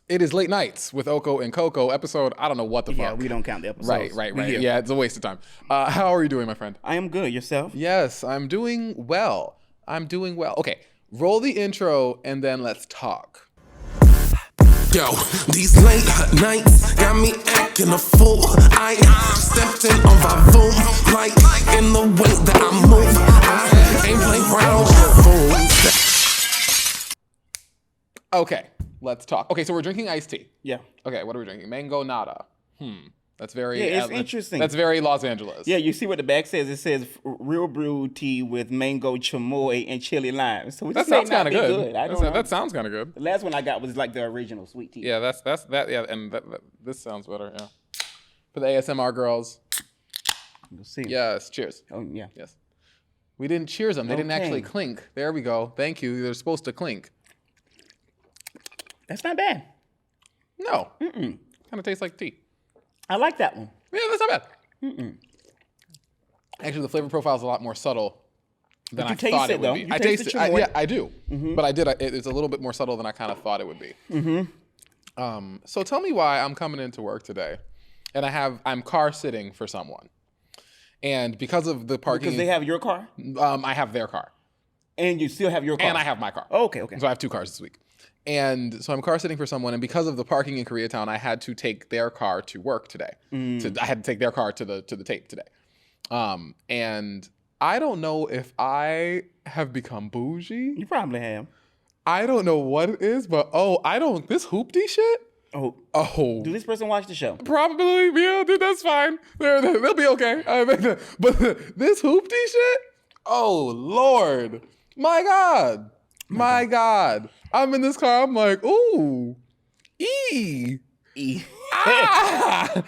It is Late Nights with Oko and Coco, episode, I don't know what the fuck. Yeah, we don't count the episodes. Right. Yeah, it's a waste of time. How are you doing, my friend? I am good. Yourself? Yes, I'm doing well. Okay, roll the intro and then let's talk. Yo, these late nights got me acting a fool. I stepped in on my boom, like in the way that I move. I ain't playing around with fools. Okay, let's talk. Okay, so we're drinking iced tea. Yeah. Okay, what are we drinking? Mango nada. That's very... Yeah, it's interesting. That's very Los Angeles. Yeah, you see what the back says? It says real brew tea with mango chamoy and chili lime. So that sounds kind of good. I don't know. That sounds kind of good. The last one I got was like the original sweet tea. Yeah, that's that. Yeah, and this sounds better. Yeah. For the ASMR girls. We'll see. Yes. Cheers. Oh yeah. Yes. We didn't cheers them. They didn't actually clink. There we go. Thank you. They're supposed to clink. That's not bad. No. Kind of tastes like tea. I like that one. Yeah, that's not bad. Actually, the flavor profile is a lot more subtle than I thought it would be. I taste it. Yeah, I do. But I did. It's a little bit more subtle than I kind of thought it would be. So tell me why I'm coming into work today, and I'm car sitting for someone, and because of the parking, Because they have your car? I have their car, And you still have your car? and I have my car. Oh, okay. So I have 2 cars this week. And so I'm car sitting for someone, and because of the parking in Koreatown, I had to take their car to work today. I had to take their car to the tape today. And I don't know if I have become bougie. You probably have. I don't know what it is, but this hoopty shit? Oh. Oh. Do this person watch the show? Probably, yeah, dude, that's fine. They'll be okay. But this hoopty shit? Oh, Lord. My God. I'm in this car. I'm like, ooh, ah!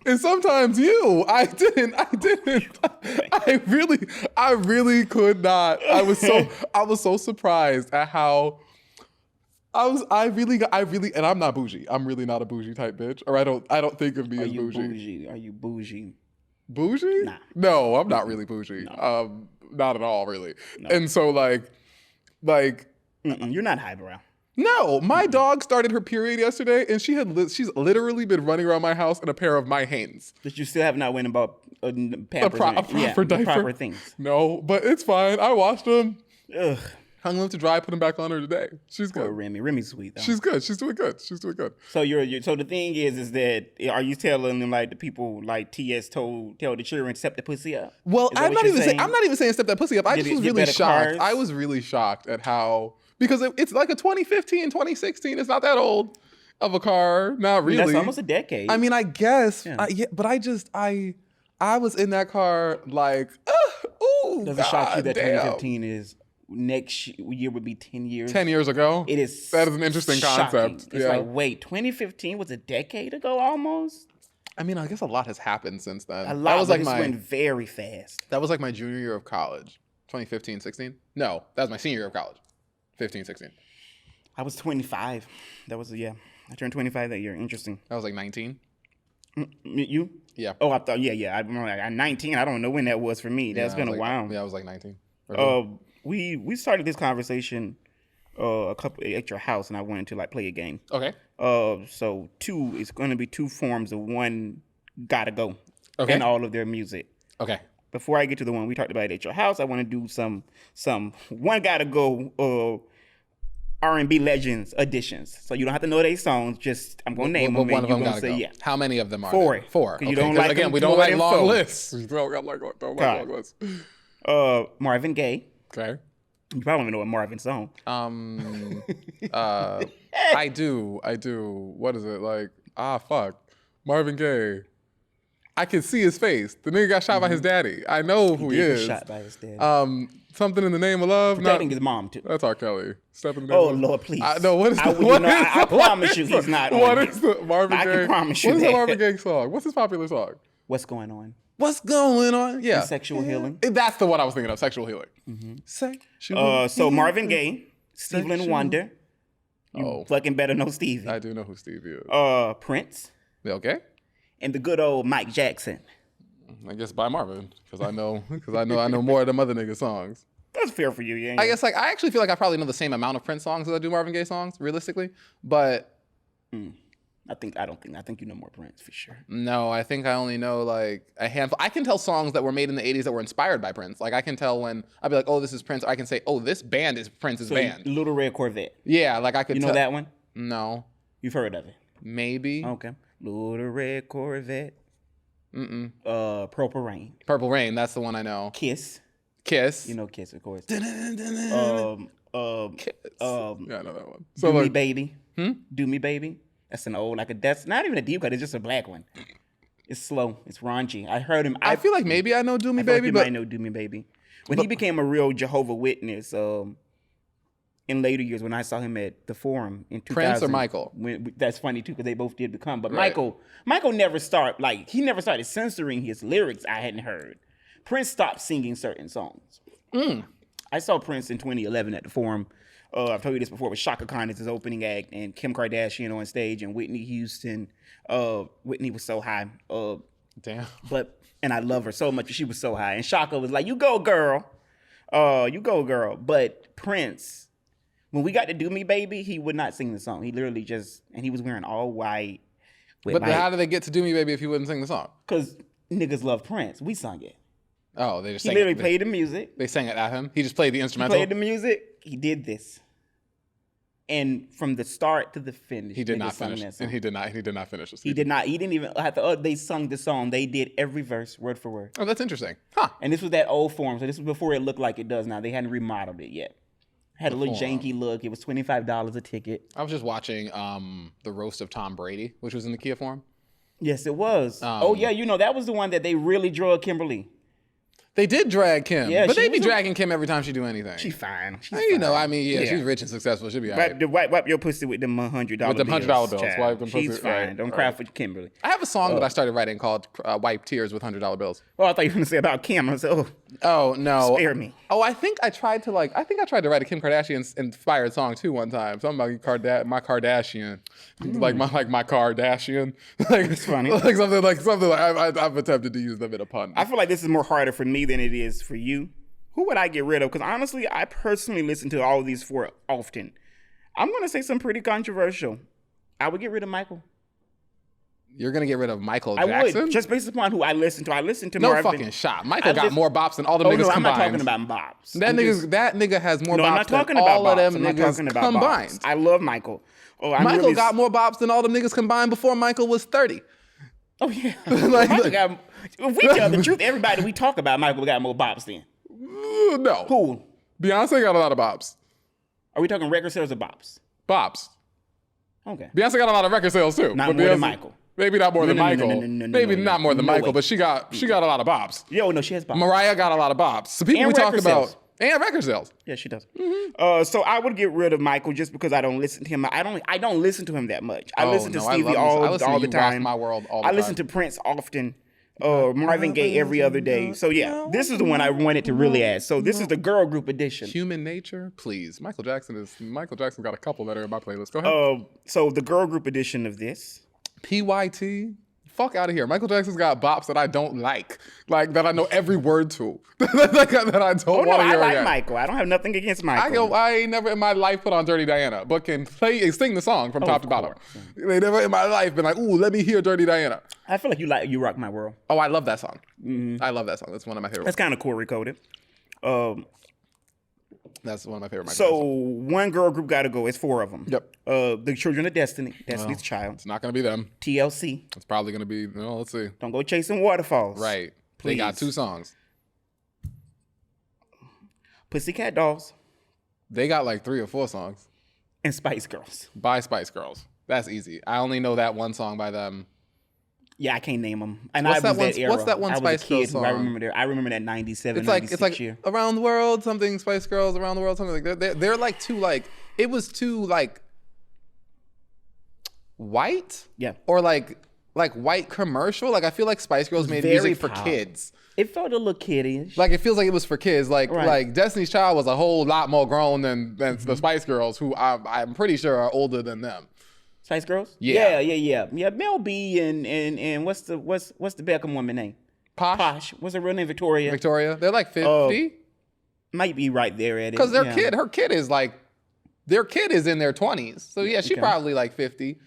And sometimes I really could not. I was so surprised at how I really, and I'm not bougie. I'm really not a bougie type bitch, or I don't think of me as bougie. Are you bougie? Bougie? Nah. No, I'm not really bougie. No. Not at all, really. No. And so like. You're not highbrow. No, my dog started her period yesterday, and she's literally been running around my house in a pair of my Hanes. But you still have not went and bought Pampers. A proper diaper. The proper things. No, but it's fine. I washed them, Ugh. hung them to dry, put them back on her today. She's good. Poor Remy. Remy's sweet though. She's good. She's doing good. So So the thing is that are you telling them like the people like TS tell the children step the pussy up? Well, I'm not even saying step that pussy up. I just was really shocked. Cars? I was really shocked at how, because it's like a 2015, 2016. It's not that old of a car. Not really. That's almost a decade. I mean, I guess. Yeah. But I was in that car like, ooh, Does it shock you that damn. 2015 is next year would be 10 years? 10 years ago? It is. That is an interesting shocking. concept. It's yeah. like, wait, 2015 was a decade ago almost? I mean, I guess a lot has happened since then. A lot. This went very fast. That was like my junior year of college. 2015, 16? No, that was my senior year of college. 15, 16. I was 25. I turned 25 that year. Interesting. That was like 19. You? Yeah. Oh, I thought, yeah. I'm 19. I don't know when that was for me. That's been a while. Yeah, I was like 19. We started this conversation at your house, and I wanted to like play a game. Okay. So it's going to be 2 forms of one gotta go. Okay. And all of their music. Okay. Before I get to the one we talked about at your house, I want to do some one gotta go R&B legends editions. So you don't have to know their songs. Just I'm gonna name them. One of and them you're gotta say go. yeah. How many of them are 4. there? 4. Okay. You don't like again, them we don't more like than long 4. lists. We don't like long lists. Marvin Gaye. Okay. You probably know a Marvin song. I do. What is it like? Fuck. Marvin Gaye. I can see his face. The nigga got shot by his daddy. I know who he is. Shot by his daddy. Something in the name of love. Protecting his mom too. That's R. Kelly. Step in the name of love. Lord, please. I promise you, he's not. What is the Marvin Gaye? I can promise you What is that. the Marvin Gaye song? What's his popular song? What's going on? What's going on? Yeah. Sexual healing. That's the one I was thinking of. Sexual healing. Sexual. So Marvin Gaye, Stevie Wonder. You fucking better know Stevie. I do know who Stevie is. Prince. Okay. And the good old Mike Jackson. I guess by Marvin, because I know more of them other nigga songs. That's fair for you, yeah. I guess I actually feel like I probably know the same amount of Prince songs as I do Marvin Gaye songs, realistically. But I think you know more Prince for sure. No, I think I only know like a handful. I can tell songs that were made in the 80s that were inspired by Prince. Like I can tell when I'd be like, oh, this is Prince. Or I can say, oh, this band is Prince's band. Little Red Corvette. Yeah, like I could. You know that one? No. You've heard of it? Maybe. Okay. Little Red Corvette. Purple Rain. Purple Rain. That's the one I know. Kiss. You know Kiss, of course. Kiss. Yeah, I know that one. So Do Me Baby. Do Me Baby. That's an old, that's not even a deep cut. It's just a black one. It's slow. It's raunchy. I heard him. I feel like maybe I know Do Me Baby, but I know Do Me Baby. When he became a real Jehovah Witness, in later years when I saw him at the Forum in 2000. Prince or Michael? That's funny too because they both did become. But right. Michael never he never started censoring his lyrics. I hadn't heard. Prince stopped singing certain songs. I saw Prince in 2011 at the Forum. I've told you this before, with Shaka Khan as his opening act and Kim Kardashian on stage and Whitney Houston. Whitney was so high. Damn. And I love her so much. She was so high. And Shaka was like, you go, girl. You go, girl. But Prince, when we got to Do Me Baby, he would not sing the song. He literally and he was wearing all white. But how did they get to Do Me Baby if he wouldn't sing the song? Because niggas love Prince. We sung it. Oh, they just sang it. He literally played the music. They sang it at him? He just played the instrumental? He played the music. He did this. And from the start to the finish, he did not finish. And he did not finish the song. He did not. He didn't even have to. They sung the song. They did every verse word for word. Oh, that's interesting. Huh. And this was that old Forum. So this was before it looked like it does now. They hadn't remodeled it yet. Had a little janky look. It was $25 a ticket. I was just watching the roast of Tom Brady, which was in the Kia Forum. Yes, it was. Yeah, that was the one that they really drug Kimberly. They did drag Kim, but they be dragging Kim every time she do anything. She's fine. She's rich and successful. She'll be all right. Wipe your pussy with them $100 bills. With them $100 bills. Wipe them She's pussy, fine. Right, Don't cry for Kimberly. I have a song that I started writing called "Wipe Tears with $100 Bills." Oh, I thought you were going to say about Kim. I said, oh no, spare me. Oh, I think I tried to write a Kim Kardashian inspired song too one time. Something about my Kardashian, like my Kardashian. It's funny. something like I've attempted to use them in a pun. I feel like this is more harder for me than it is for you. Who would I get rid of? Because honestly, I personally listen to all of these four often. I'm going to say something pretty controversial. I would get rid of Michael. You're going to get rid of Michael Jackson? I would, just based upon who I listen to. I listen to no Marvin. fucking shot. Michael got more bops than all the niggas combined. I'm not talking about bops. That nigga has more bops than all of them niggas combined. Bops. I love Michael. Michael got more bops than all the niggas combined before Michael was 30. Oh, yeah. If we tell the truth, everybody we talk about, Michael got more bops than. No. Who? Beyonce got a lot of bops. Are we talking record sales or bops? Bops. Okay. Beyonce got a lot of record sales too. Not more than Michael. Maybe not more than Michael. Maybe not more than Michael, but she got a lot of bops. Yo, no, she has bops. Mariah got a lot of bops. So people we talk about and record sales. Yeah, she does. Mm-hmm. So I would get rid of Michael just because I don't listen to him. I don't listen to him that much. I listen to Stevie all the time. My World all the time. I listen to Prince often. Marvin Gaye every other day. So yeah, this is the one I wanted to really add. So this is the girl group edition. Human Nature, please. Michael Jackson got a couple that are in my playlist. Go ahead. So the girl group edition of this. PYT. Fuck out of here. Michael Jackson's got bops that I don't like that I know every word to. that I don't want to hear. I like Michael. I don't have nothing against Michael. I ain't never in my life put on Dirty Diana, but can sing the song from top to bottom. They never in my life been like, ooh, let me hear Dirty Diana. I feel like You Rock My World. Oh, I love that song. Mm-hmm. I love that song. That's one of my favorites. That's kind of cool recorded. That's one of my favorite. So one girl group got to go. It's four of them. Yep. The Children of Destiny's Child. It's not going to be them. TLC. It's probably going to be, let's see. Don't go chasing waterfalls. Right. Please. They got 2 songs. Pussycat Dolls. They got like 3 or 4 songs. And Spice Girls. By Spice Girls. That's easy. I only know that one song by them. Yeah, I can't name them. And what's that one Spice Girls song? I remember that 97, it's 96 year. Around the World, something Spice Girls, Around the World, something like that. They're like too it was too white? Yeah. Or like white commercial. I feel like Spice Girls made music for kids. It felt a little kiddie-ish. It feels like it was for kids. Like Destiny's Child was a whole lot more grown than the Spice Girls, who I'm pretty sure are older than them. Spice Girls? Yeah. Yeah, Mel B and what's the Beckham woman name? Posh. What's her real name? Victoria. They're like 50. Might be right there at it. Because her kid is in their 20s. So yeah, she probably like 50.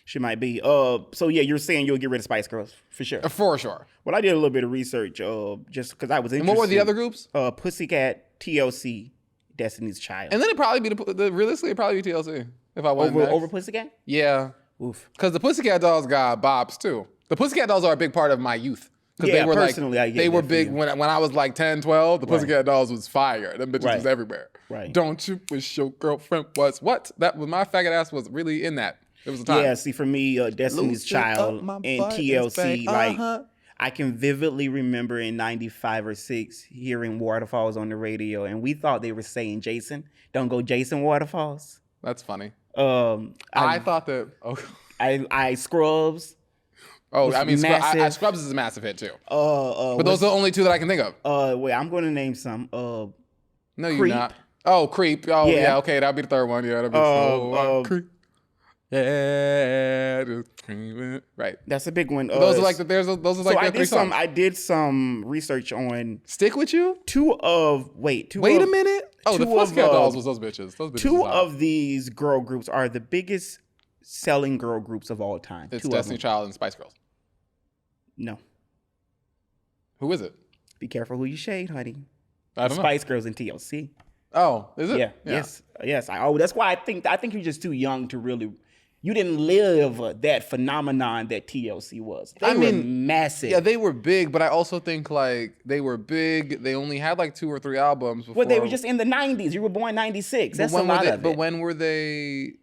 She might be. So yeah, you're saying you'll get rid of Spice Girls for sure. For sure. Well, I did a little bit of research, just because I was interested. And what were the other groups? Pussycat, TLC, Destiny's Child. And then it'd probably be realistically, it'd probably be TLC if I wasn't over Pussycat. Yeah. Oof. Because the Pussycat Dolls got bops too. The Pussycat Dolls are a big part of my youth. Yeah, they were personally, I get they were that big when I was like 10, 12. The Pussycat Dolls was fire. Them bitches was everywhere. Right. Don't you wish your girlfriend was what? That was my faggot ass was really in that. It was a time. Yeah, see, for me, Destiny's Child and TLC, like, I can vividly remember in 95 or 6 hearing Waterfalls on the radio, and we thought they were saying Jason. Don't go Jason Waterfalls. That's funny. I thought that. Oh. I Scrubs. Oh, I mean, Scrubs is a massive hit too. But those are the only two that I can think of. Wait, I'm going to name some. No, you're not. Oh, Creep. Oh, yeah. Okay, that'd be the third one. Yeah, that'd be Creep. Yeah, just creeping. Right. That's a big one. Those are like those are like the three songs. I did some research on Stick With You. Wait a minute. Oh, the Pussycat Dolls was those bitches. Those bitches. Two of these girl groups are the biggest selling girl groups of all time. It's Destiny Child and Spice Girls. No. Who is it? Be careful who you shade, honey. I don't know. Spice Girls and TLC. Oh, is it? Yeah. Yes. That's why I think you're just too young to really. You didn't live that phenomenon that TLC was. They were massive. Yeah, they were big, but I also think like they were big. They only had like 2 or 3 albums before. Well, they were just in the 90s. You were born 96. That's a lot of it. But when were they?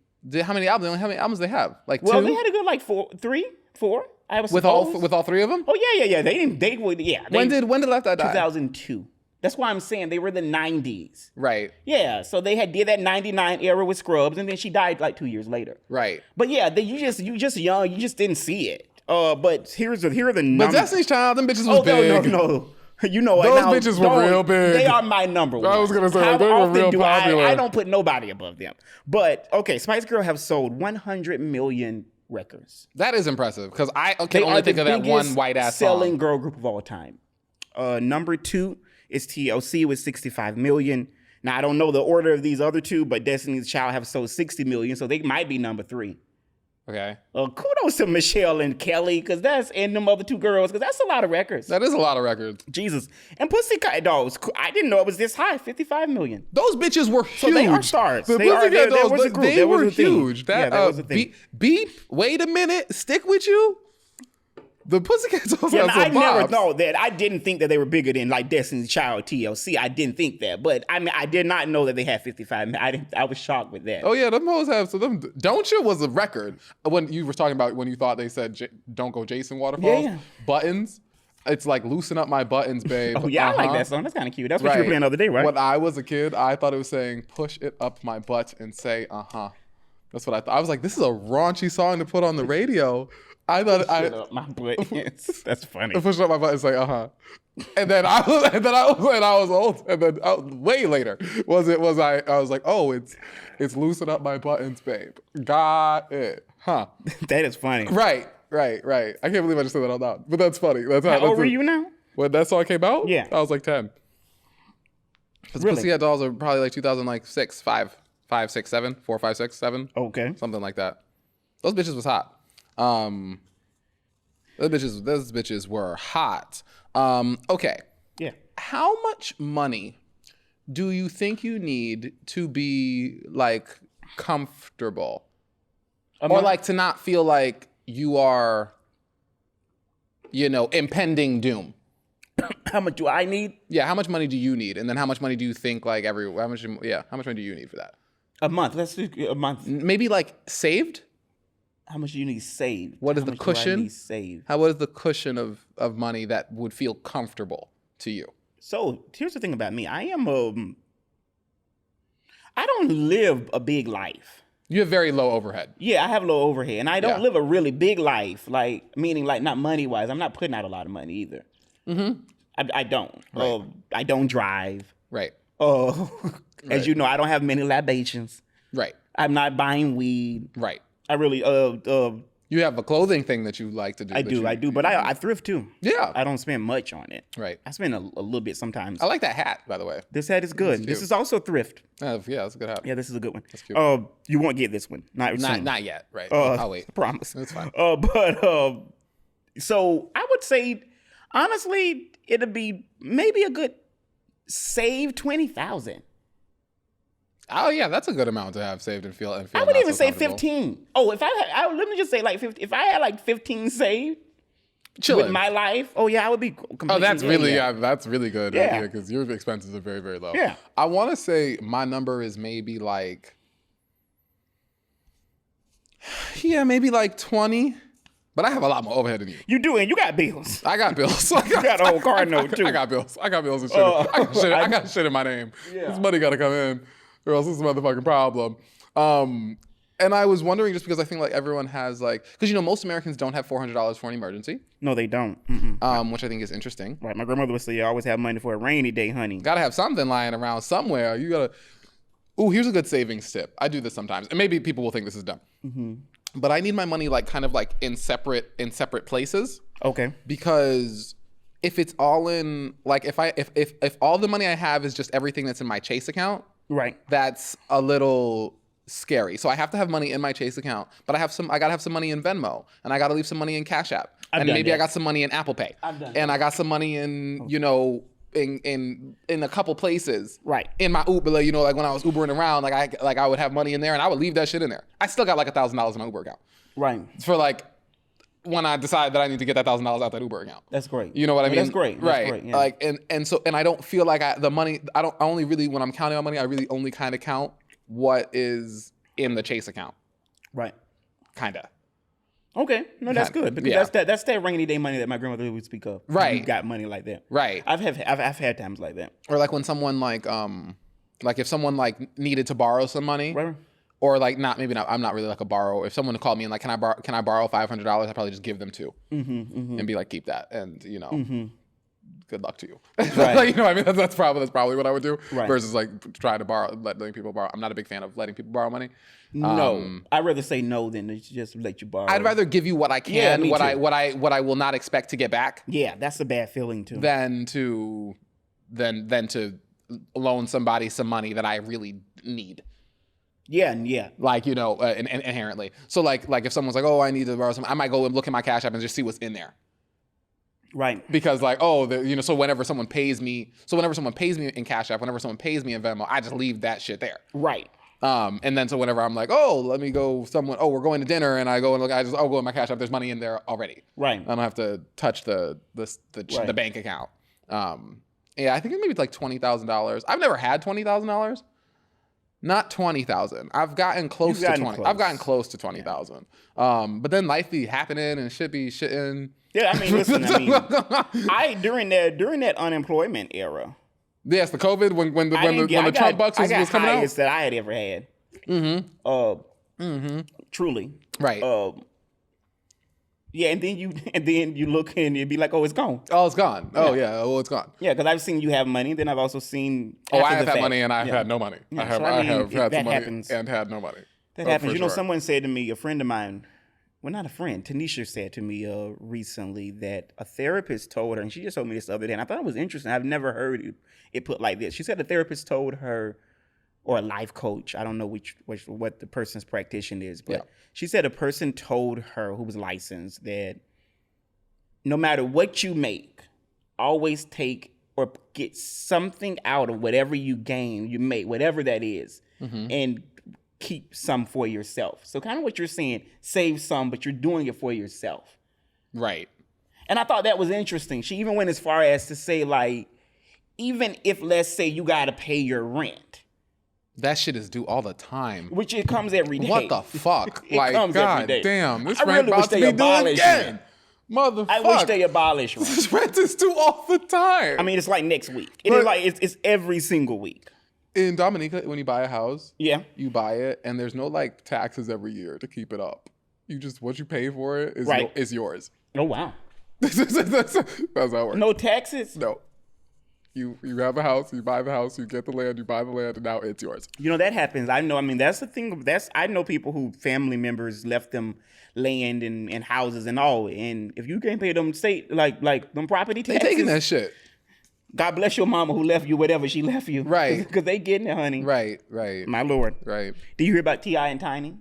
How many albums? How many albums they have? Like 2? Well, they had a good like 3, 4. I was with all 3 of them. Oh yeah. They would. When did Left Eye die? 2002. That's why I'm saying they were the 90s. Right. Yeah, so they did that 99 era with Scrubs, and then she died like 2 years later. Right. But yeah, you just young, you just didn't see it. But here are the numbers. But Destiny's Child, them bitches was big. No. You know what? Those bitches were real big. They are my number one. I was going to say, they were real popular. I don't put nobody above them. But, okay, Spice Girl have sold 100 million records. That is impressive, because I can only think of that one white-ass song. Selling girl group of all time. Number 2 is TLC with 65 million. Now, I don't know the order of these other two, but Destiny's Child have sold 60 million, so they might be number 3. Okay. Kudos to Michelle and Kelly, and them other 2 girls, because that's a lot of records. That is a lot of records. Jesus. And Pussycat Dolls, I didn't know it was this high, 55 million. Those bitches were huge. So they are stars. The Pussycat Dolls, they were huge. That was a thing. Beep, wait a minute, Stick With You? The Pussycat Dolls have some never know that. I didn't think that they were bigger than like Destiny's Child, TLC. I didn't think that, but I mean, I did not know that they had 55. I was shocked with that. Oh yeah, them hoes have. So them Don't You was a record when you were talking about when you thought they said don't go Jason Waterfalls. Yeah. Buttons. It's like loosen up my buttons, babe. Oh yeah, I like that song. That's kind of cute. That's what you were playing the other day, right? When I was a kid, I thought it was saying push it up my butt and say That's what I thought. I was like, this is a raunchy song to put on the radio. I thought up my butt. That's funny. I pushed up my butt and say, And then I was old. And then way later I was like, oh, it's loosen up my buttons, babe. Got it. Huh. That is funny. Right. I can't believe I just said that out loud. But that's funny. How old were you now? When that song came out? Yeah. I was like 10. Because Pussycat Dolls are probably like 2006, 5, 6, 7, 4, 5, 6, 7. Okay. Something like that. Those bitches was hot. Those bitches were hot. Okay. Yeah. How much money do you think you need to be like comfortable? Or like to not feel like you are, impending doom? How much do I need? Yeah, how much money do you need? And then how much money do you think how much money do you need for that? A month. Let's do a month. Maybe like saved? How much do you need saved? What is the cushion? Do I need saved? What is the cushion of money that would feel comfortable to you? So here's the thing about me. I don't live a big life. You have very low overhead. Yeah, I have low overhead. And I don't live a really big life, meaning not money-wise. I'm not putting out a lot of money either. Mm-hmm. I don't. Right. I don't drive. Right. As you know, I don't have many libations. Right. I'm not buying weed. Right. I really you You have a clothing thing that you like to do. I do, but I thrift too. Yeah. I don't spend much on it. Right. I spend a little bit sometimes. I like that hat, by the way. This hat is good. This is also thrift. Yeah, that's a good hat. Yeah, this is a good one. That's cute. You won't get this one. Not yet. Right. I'll wait. I promise. That's fine. So I would say, honestly, it'll be maybe a good save 20,000. Oh yeah, that's a good amount to have saved and feel. I would even say 15. Oh, if let me just say like 50. If I had like 15 saved with my life, I would be completely. Oh, that's really good. Yeah, because your expenses are very, very low. Yeah, I want to say my number is maybe like, maybe like 20. But I have a lot more overhead than you. You do, and you got bills. I got bills. You got a whole car note too. I got bills and shit. I got shit in my name. Yeah. This money got to come in, or else this is a motherfucking problem. And I was wondering, just because I think like everyone has like, because most Americans don't have $400 for an emergency. No, they don't. Which I think is interesting. Right. My grandmother would say, "You always have money for a rainy day, honey." Got to have something lying around somewhere. You gotta. Ooh, here's a good savings tip. I do this sometimes, and maybe people will think this is dumb. Mm-hmm. But I need my money like kind of like in separate places. Okay. Because if it's all in like if all the money I have is just everything that's in my Chase account, right, that's a little scary. So I have to have money in my Chase account, but I gotta have some money in Venmo, and I gotta leave some money in Cash App, and maybe I got some money in Apple Pay, and I got some money in in a couple places, right? In my Uber, like when I was Ubering around, I would have money in there, and I would leave that shit in there. I still got like $1,000 in my Uber account, right? For like when I decide that I need to get that $1,000 out that Uber account. That's great. You know what I mean? That's great. Right. That's great, yeah. Like and I don't feel like the money. I only really when I'm counting my money, I really only kind of count what is in the Chase account. Right. Kinda. Okay, no, that's good because that's that rainy day money that my grandmother would speak of. Right, you got money like that. Right, I've had times like that. Or like when someone like if someone like needed to borrow some money, right. Or like I'm not really like a borrower. If someone called me and like, can I borrow $500? I'd probably just give them $2 and be like, keep that, and good luck to you. Right. Like, I mean, that's probably what I would do. Right. Versus like trying to letting people borrow. I'm not a big fan of letting people borrow money. No, I'd rather say no than to just let you borrow. I'd rather give you what I can, what I will not expect to get back. Yeah, that's a bad feeling too. Than to loan somebody some money that I really need. Yeah. Like, inherently. So like if someone's like, oh, I need to borrow some, I might go and look at my Cash App and just see what's in there. Right. Because like, so whenever someone pays me in Cash App, whenever someone pays me in Venmo, I just leave that shit there. Right. And then so whenever I'm like, we're going to dinner, and I go and look, I'll go in my Cash App, there's money in there already. Right. I don't have to touch the bank account. I think it's maybe like $20,000. I've never had $20,000. Not 20,000. I've gotten close to 20. I've gotten close to 20,000. But then life be happening and shit be shitting. Yeah, I mean, listen. During that unemployment era. Yes, the COVID when the Trump bucks was coming out. I got highest that I had ever had. Truly. Right. Yeah, and then you look and you'd be like, oh, it's gone. Oh, it's gone. Oh, yeah. Oh, it's gone. Yeah, because I've seen you have money. Then I've also seen. I have had money and I've had no money. Yeah, I have had some money and had no money. That happens. Sure. Someone said to me, a friend of mine, well, not a friend, Tanisha said to me recently that a therapist told her, and she just told me this the other day, and I thought it was interesting. I've never heard it put like this. She said the therapist told her, or a life coach, I don't know what the person's practitioner is, but she said a person told her who was licensed that no matter what you make, always take or get something out of whatever you make, whatever that is, and keep some for yourself. So kind of what you're saying, save some, but you're doing it for yourself. Right. And I thought that was interesting. She even went as far as to say, like, even if, let's say, you got to pay your rent. That shit is due all the time. Which it comes every day. What the fuck? It comes every day. Damn, this rent about to be due again. Motherfucker. I wish they abolished rent. This rent is due all the time. I mean, it's like next week. It's every single week. In Dominica, when you buy a house, you buy it, and there's no like taxes every year to keep it up. You just what you pay for it is yours. Oh wow. That's how it works. No taxes? No. You have a house, you buy the house, you get the land, you buy the land, and now it's yours. You know, that happens. I know. I mean, that's the thing. I know people who family members left them land and houses and all. And if you can't pay them like them property taxes, they taking that shit. God bless your mama who left you whatever she left you. Right. Because they getting it, honey. Right. My Lord. Right. Did you hear about T.I. and Tiny?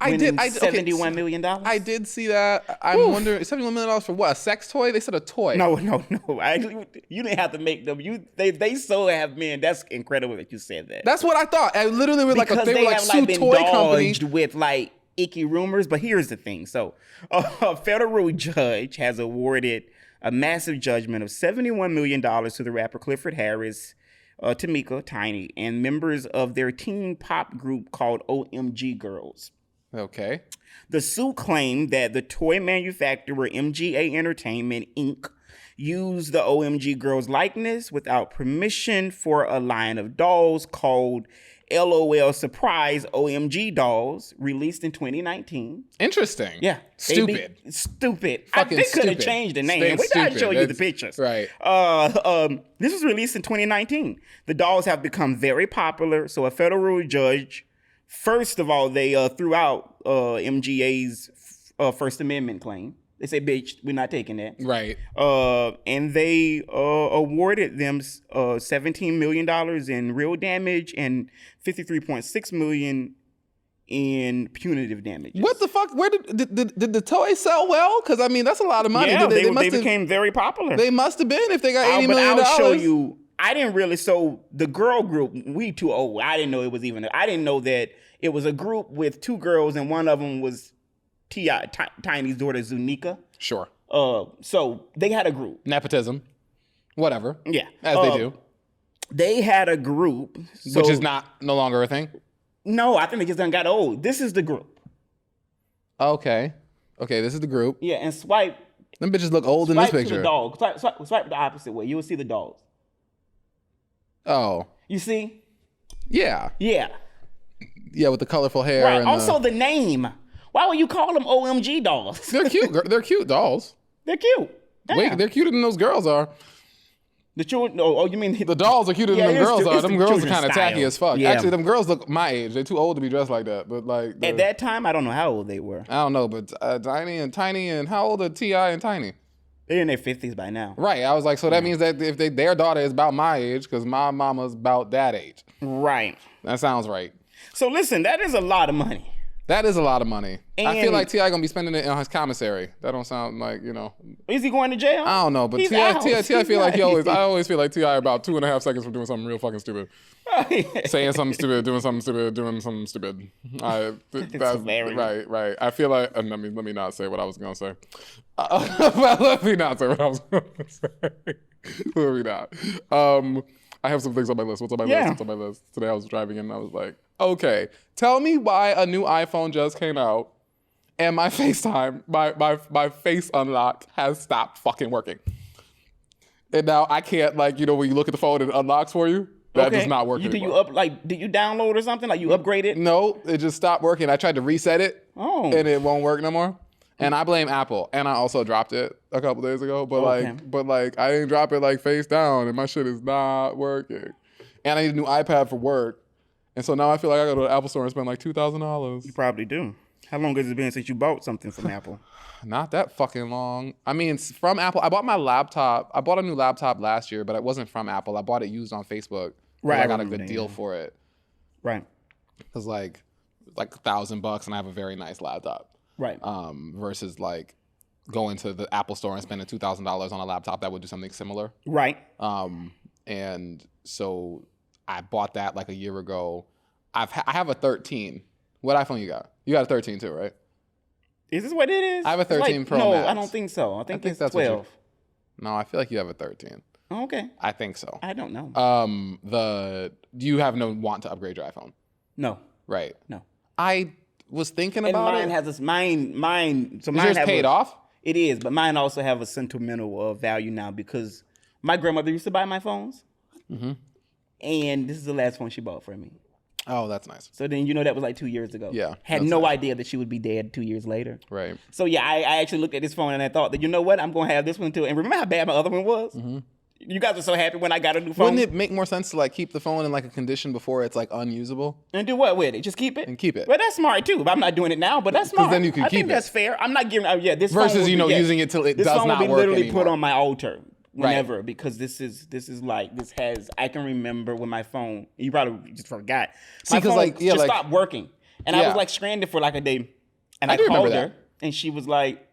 I did. $71 million. I did see that. I'm wondering, $71 million for what? A sex toy? They said a toy. No. You didn't have to make them. They so have men. That's incredible that you said that. That's what I thought. I literally was because like, they were like have Sue Toy Company with like icky rumors. But here's the thing. So a federal judge has awarded a massive judgment of $71 million to the rapper Clifford Harris, Tamika, Tiny, and members of their teen pop group called OMG Girls. Okay. The suit claimed that the toy manufacturer MGA Entertainment, Inc. used the OMG Girls likeness without permission for a line of dolls called LOL Surprise OMG Dolls, released in 2019. Interesting. Yeah. Stupid. Stupid. Fucking they could have changed the name. We gotta show you the pictures. Right. This was released in 2019. The dolls have become very popular, so a federal judge, first of all, they threw out MGA's First Amendment claim. They say, bitch, we're not taking that. Right. And they awarded them $17 million in real damage and $53.6 million in punitive damages. What the fuck? Where did the toy sell well? Because, I mean, that's a lot of money. Yeah, they became very popular. They must have been if they got $80 million. But I'll show you. I didn't really. So the girl group, we too old. I didn't know it was even. I didn't know that it was a group with two girls, and one of them was Tiny's daughter, Zunika. Sure. So they had a group. Nepotism. Whatever. Yeah. As they do. They had a group. Which is no longer a thing? No, I think they just done got old. This is the group. Okay. Okay, this is the group. Yeah, and swipe. Them bitches look old in this Swipe picture. to the dog. Swipe the opposite way. You will see the dogs. Oh. You see? Yeah. Yeah. Yeah, with the colorful hair. Right. And also, the name. Why would you call them OMG dolls? They're cute. They're cute dolls. They're cute. Damn. Wait, they're cuter than those girls are. The children? Oh, you mean the dolls are cuter than them girls are? Them girls are kind of style. tacky as fuck. Yeah. Actually, them girls look my age. They're too old to be dressed like that. But like at that time, I don't know how old they were. I don't know, but Tiny and how old are T.I. and Tiny? They're in their 50s by now. Right. I was like, so that means that if their daughter is about my age, because my mama's about that age. Right. That sounds right. So listen, that is a lot of money. That is a lot of money. And I feel like T.I. gonna be spending it on his commissary. That don't sound like, Is he going to jail? I don't know, but T.I. feel like I always feel like T.I. about 2.5 seconds from doing something real fucking stupid. Saying something stupid, doing something stupid, doing something stupid. That's hilarious. Right. I feel like, let me not say what I was gonna say. Let me not say what I was gonna say. Let me not. I have some things on my list. What's on my list? Today I was driving and I was like, okay, tell me why a new iPhone just came out and my FaceTime, my face unlock has stopped fucking working. And now I can't, when you look at the phone and it unlocks for you, that does not work anymore. Did you download or something? Like you upgraded? No, it just stopped working. I tried to reset it and it won't work no more. And I blame Apple. And I also dropped it a couple days ago. But I didn't drop it face down and my shit is not working. And I need a new iPad for work. And so now I feel like I go to the Apple store and spend like $2,000. You probably do. How long has it been since you bought something from Apple? Not that fucking long. I mean, from Apple. I bought my laptop. I bought a new laptop last year, but it wasn't from Apple. I bought it used on Facebook. Right. I got a good deal for it. Right. It was like $1,000 and I have a very nice laptop. Right. Versus going to the Apple store and spending $2,000 on a laptop that would do something similar. Right. And so I bought that a year ago. I have a 13. What iPhone you got? You got a 13 too, right? Is this what it is? I have a 13 Pro no, Max. I don't think so. I think it's that's 12. No, I feel like you have a 13. Okay. I think so. I don't know. Do you have no want to upgrade your iPhone? No. Right. No. I was thinking about mine it. Has this mine. So is mine yours paid off? It is, but mine also have a sentimental value now because my grandmother used to buy my phones. Mm-hmm. And this is the last phone she bought for me. Oh, that's nice. So then that was 2 years ago. Yeah. Had no idea that she would be dead 2 years later. Right. So yeah, I actually looked at this phone and I thought that, you know what, I'm going to have this one too. And remember how bad my other one was? Mm-hmm. You guys are so happy when I got a new phone. Wouldn't it make more sense to like keep the phone in like a condition before it's like unusable? And do what with it? Just keep it? And keep it. Well, that's smart too. But I'm not doing it now, but that's smart. Because then you can keep it. I think that's fair. I'm not giving, this versus, phone using it till it does not work anymore. This phone will be literally put on my altar whenever because this has, I can remember when my phone, you probably just forgot. My phone stopped working. And I was like stranded for like a day. And I called her and she was like,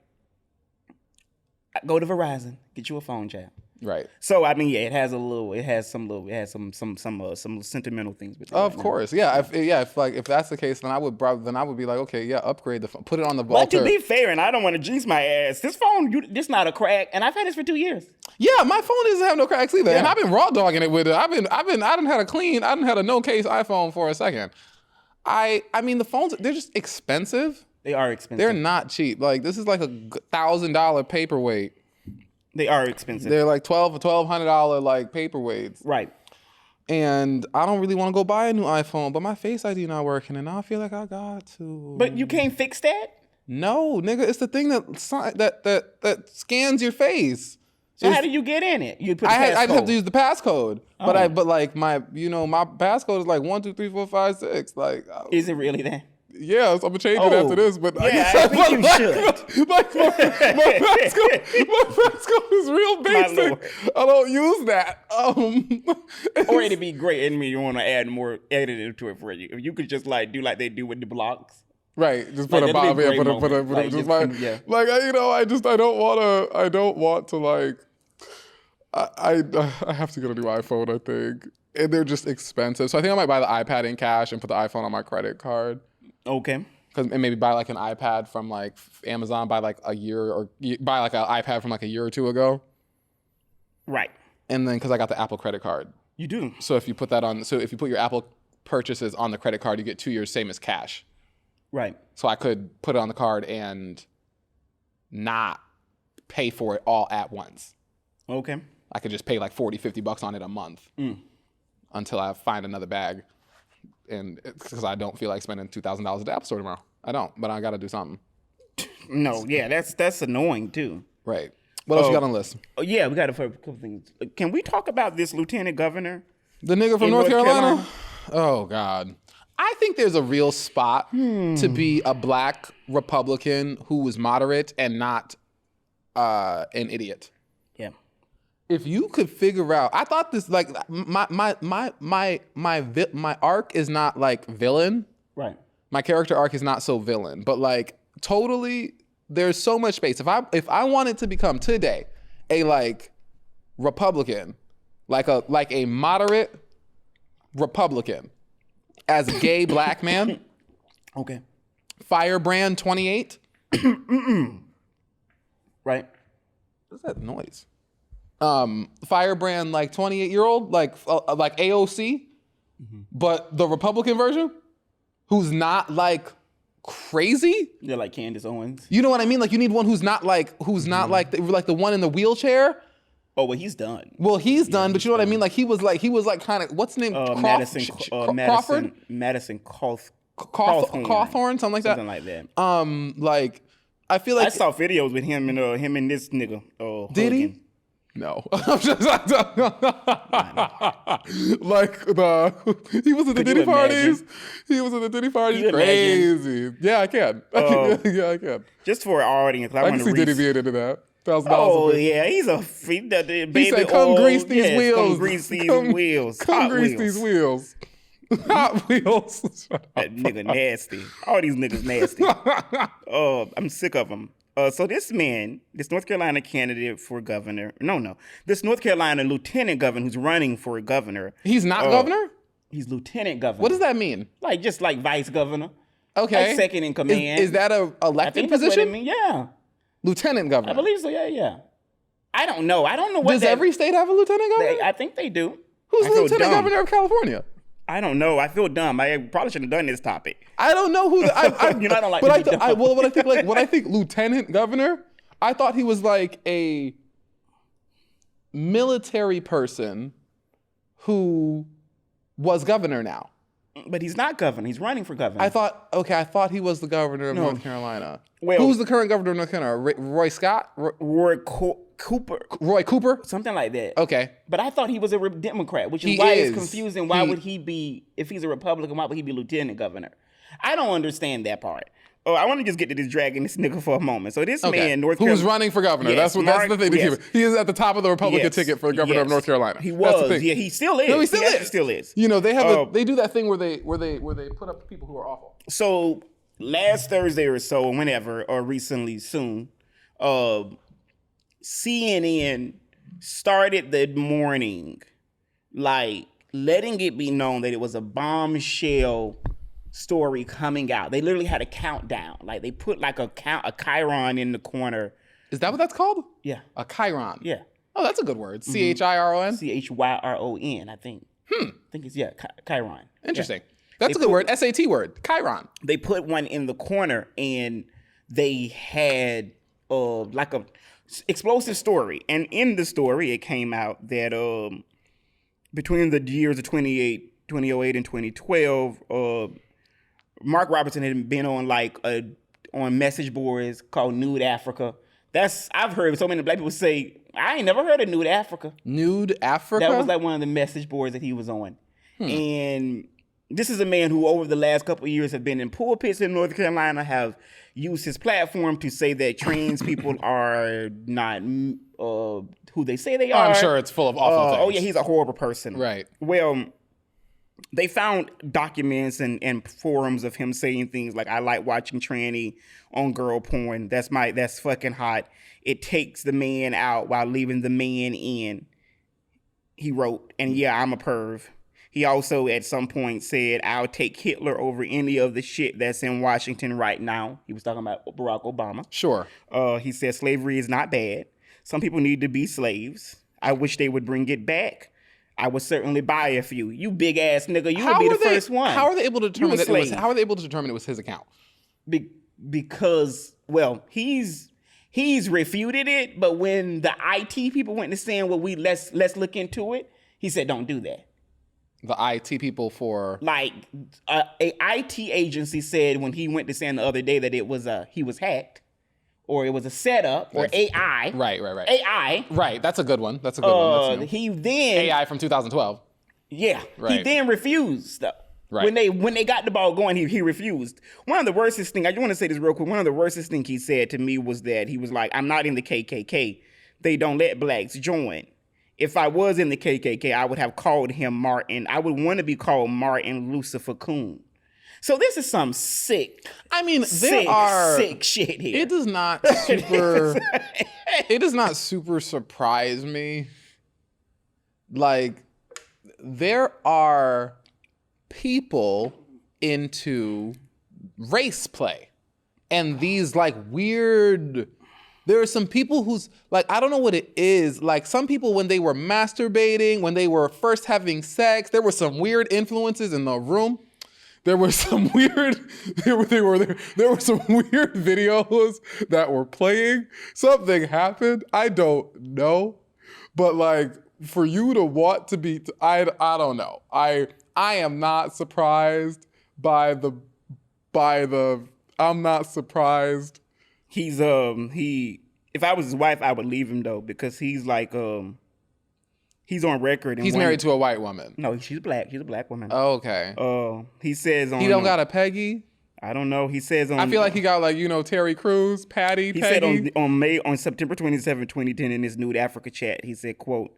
go to Verizon, get you a phone, child. Right. So I mean, it has some sentimental things with it. Of course, yeah. If that's the case, then I would be like, okay, yeah, upgrade the phone, put it on the vault. But to be fair, and I don't want to jinx my ass, this phone, this not a crack, and I've had this for 2 years. Yeah, my phone doesn't have no cracks either, and I've been raw dogging it with it. I didn't had a no case iPhone for a second. I mean, the phones, they're just expensive. They are expensive. They're not cheap. Like this is like a $1,000 paperweight. They are expensive. They're like $1,200 like paperweights. Right. And I don't really want to go buy a new iPhone, but my Face ID not working, and now I feel like I got to. But you can't fix that? No, nigga, it's the thing that scans your face. So how do you get in it? You put the passcode. I just have to use the passcode. Oh. But my passcode is like 1, 2, 3, 4, 5, 6. Like, is it really that? Yeah, so I'm gonna change it after this, but I think you should. My passcode is real basic. I don't use that. Or it'd be great. I mean, you want to add more editing to it for you. If you could just like do like they do with the blocks. Right, just put a bob in, I don't want to like. I have to get a new iPhone, I think, and they're just expensive. So I think I might buy the iPad in cash and put the iPhone on my credit card. Okay. And maybe buy like an iPad from like Amazon by like a year, or buy like an iPad from like a year or two ago. Right. And then because I got the Apple credit card. You do. So if you put your Apple purchases on the credit card, you get 2 years same as cash. Right. So I could put it on the card and not pay for it all at once. Okay. I could just pay like $40-$50 on it a month until I find another bag. And because I don't feel like spending $2,000 at the Apple Store tomorrow. I don't, but I got to do something. No, yeah, that's annoying too. Right. What else you got on the list? Oh, yeah, we got a couple things. Can we talk about this lieutenant governor? The nigga from North Carolina? Oh, God. I think there's a real spot to be a black Republican who is moderate and not an idiot. Yeah. If you could figure out, I thought this like my arc is not like villain. Right. My character arc is not so villain, but like totally, there's so much space. If I wanted to become today a like Republican, like a moderate Republican, as a gay black man. Okay. Firebrand 28. Right. What's that noise? Firebrand, like 28-year-old, like AOC, but the Republican version, who's not like crazy. They're like Candace Owens. You know what I mean? Like you need one who's not like the one in the wheelchair. Oh, well, he's done. Well, he's done, but you know what I mean? Like he was like kind of, what's his name? Crawford? Madison Cawthorn, something like that. Something like that. Like I feel like I saw videos with him and this nigga. Did hugging. he? No. Like he was at the Diddy parties. He was at the Diddy parties. Crazy. Imagine? Yeah, I can. Yeah, I can. Just for our audience, I can see Diddy being into that. Oh yeah, he's a baby. He said, "Come grease these wheels. Come grease these wheels. Come grease these wheels. Hot Wheels." That nigga nasty. All these niggas nasty. I'm sick of them. So this North Carolina candidate for governor. No. This North Carolina lieutenant governor who's running for governor. He's not governor? He's lieutenant governor. What does that mean? Like just like vice governor. Okay. Like second in command. Is that a elected I think position? That's what it means. Yeah. Lieutenant governor. I believe so. Yeah. I don't know. What does every state have a lieutenant governor? I think they do. Who's the lieutenant governor of California? I don't know. I feel dumb. I probably should have done this topic. I don't know who. I don't like. But when I think lieutenant governor, I thought he was like a military person who was governor now. But he's not governor. He's running for governor. I thought he was the governor of North Carolina. Well, who's the current governor of North Carolina? Roy Scott? Roy Cooper? Something like that. Okay. But I thought he was a Democrat, which is why it's confusing. Why would he be, if he's a Republican, why would he be lieutenant governor? I don't understand that part. Oh, I want to just get to this dragging this nigga for a moment. So this man, North Carolina, who's running for governor? Yes, that's the thing to keep. He is at the top of the Republican ticket for governor of North Carolina. He was. Yeah, he still is. No, he still is. You know, they have they do that thing where they put up people who are awful. So last Thursday or so, or whenever, or recently, soon, CNN started the morning like letting it be known that it was a bombshell story coming out. They literally had a countdown. Like they put like a chyron in the corner. Is that what that's called? Yeah. A chyron. Yeah. Oh, that's a good word. CHIRON? CHYRON, I think. I think it's, chyron. Interesting. Yeah. That's a good word. SAT word. Chyron. They put one in the corner and they had like a explosive story. And in the story, it came out that between the years of 2008 and 2012, Mark Robertson had been on on message boards called Nude Africa. I've heard so many black people say, I ain't never heard of Nude Africa. Nude Africa? That was like one of the message boards that he was on. And this is a man who over the last couple of years have been in pulpits in North Carolina, have used his platform to say that trans people are not who they say they are. I'm sure it's full of awful things. Oh yeah, he's a horrible person. Right. Well, they found documents and forums of him saying things like, I like watching tranny on girl porn. That's fucking hot. It takes the man out while leaving the man in. He wrote, and yeah, I'm a perv. He also at some point said, I'll take Hitler over any of the shit that's in Washington right now. He was talking about Barack Obama. Sure. He said slavery is not bad. Some people need to be slaves. I wish they would bring it back. I would certainly buy a few. You big ass nigga, you would be the first one. How are they able to determine that it was? How are they able to determine it was his account? Because he's refuted it, but when the IT people went to saying, well, let's look into it, he said, don't do that. The IT people for a IT agency said when he went to saying the other day that it was he was hacked. Or it was a setup, or AI. Right. AI. Right, that's a good one. That's a good one. He then AI from 2012. Yeah. Right. He then refused. Right. When they got the ball going, he refused. One of the worstest things, I just want to say this real quick. One of the worstest things he said to me was that he was like, I'm not in the KKK. They don't let blacks join. If I was in the KKK, I would have called him Martin. I would want to be called Martin Lucifer Coon. So this is some sick. I mean, sick shit here. It does not super surprise me. Like, there are people into race play, and these like weird. There are some people who's like, I don't know what it is. Like some people, when they were masturbating, when they were first having sex, there were some weird influences in the room. There were some weird, there were some weird videos that were playing. Something happened. I don't know, but like for you to want to be, I don't know. I am not surprised by the. I'm not surprised. He's if I was his wife, I would leave him though, because he's like he's on record. He's married to a white woman. No, she's black. She's a black woman. Oh, okay. He says on. He don't got a Peggy? I don't know. He says on. I feel like he got like, Terry Crews, Patty, He Peggy. said on September 27, 2010 in his Nude Africa chat, he said, quote,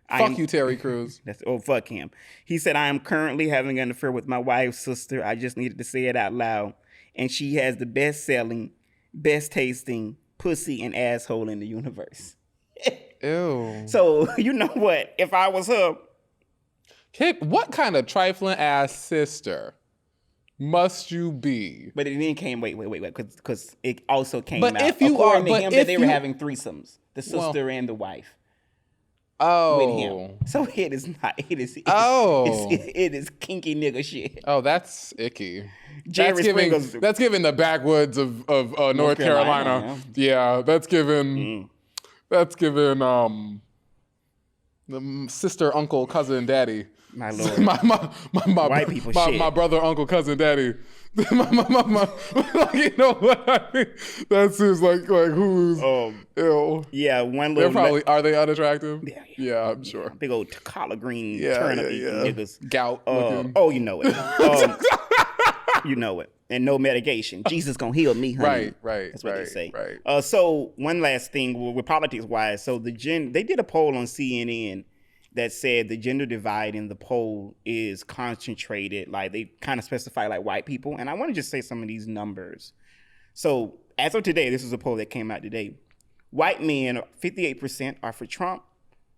fuck you, Terry Crews. Fuck him. He said, I am currently having an affair with my wife's sister. I just needed to say it out loud. And she has the best selling, best tasting pussy and asshole in the universe. Ew. So, you know what? If I was her. What kind of trifling ass sister must you be? But it then came, wait, because it also came but out. If you according are, to him, that they were having threesomes. The sister and the wife. Oh. With him. So it is not, it is kinky nigga shit. Oh, that's icky. That's giving the backwoods of North Carolina. Yeah, that's giving the sister, uncle, cousin, daddy My Lord. my White people shit. My brother, uncle, cousin, daddy. Like, you know what I mean? That seems like who's ill. Yeah, one little. Are they unattractive? Yeah, I'm sure. Big old collard green turnip eating niggas. Gout. You know it. You know it. And no medication. Jesus gonna heal me, honey. Right. That's what they say. Right. So one last thing with politics wise. So they did a poll on CNN that said the gender divide in the poll is concentrated. Like they kind of specify like white people. And I want to just say some of these numbers. So as of today, this is a poll that came out today. White men, 58% are for Trump.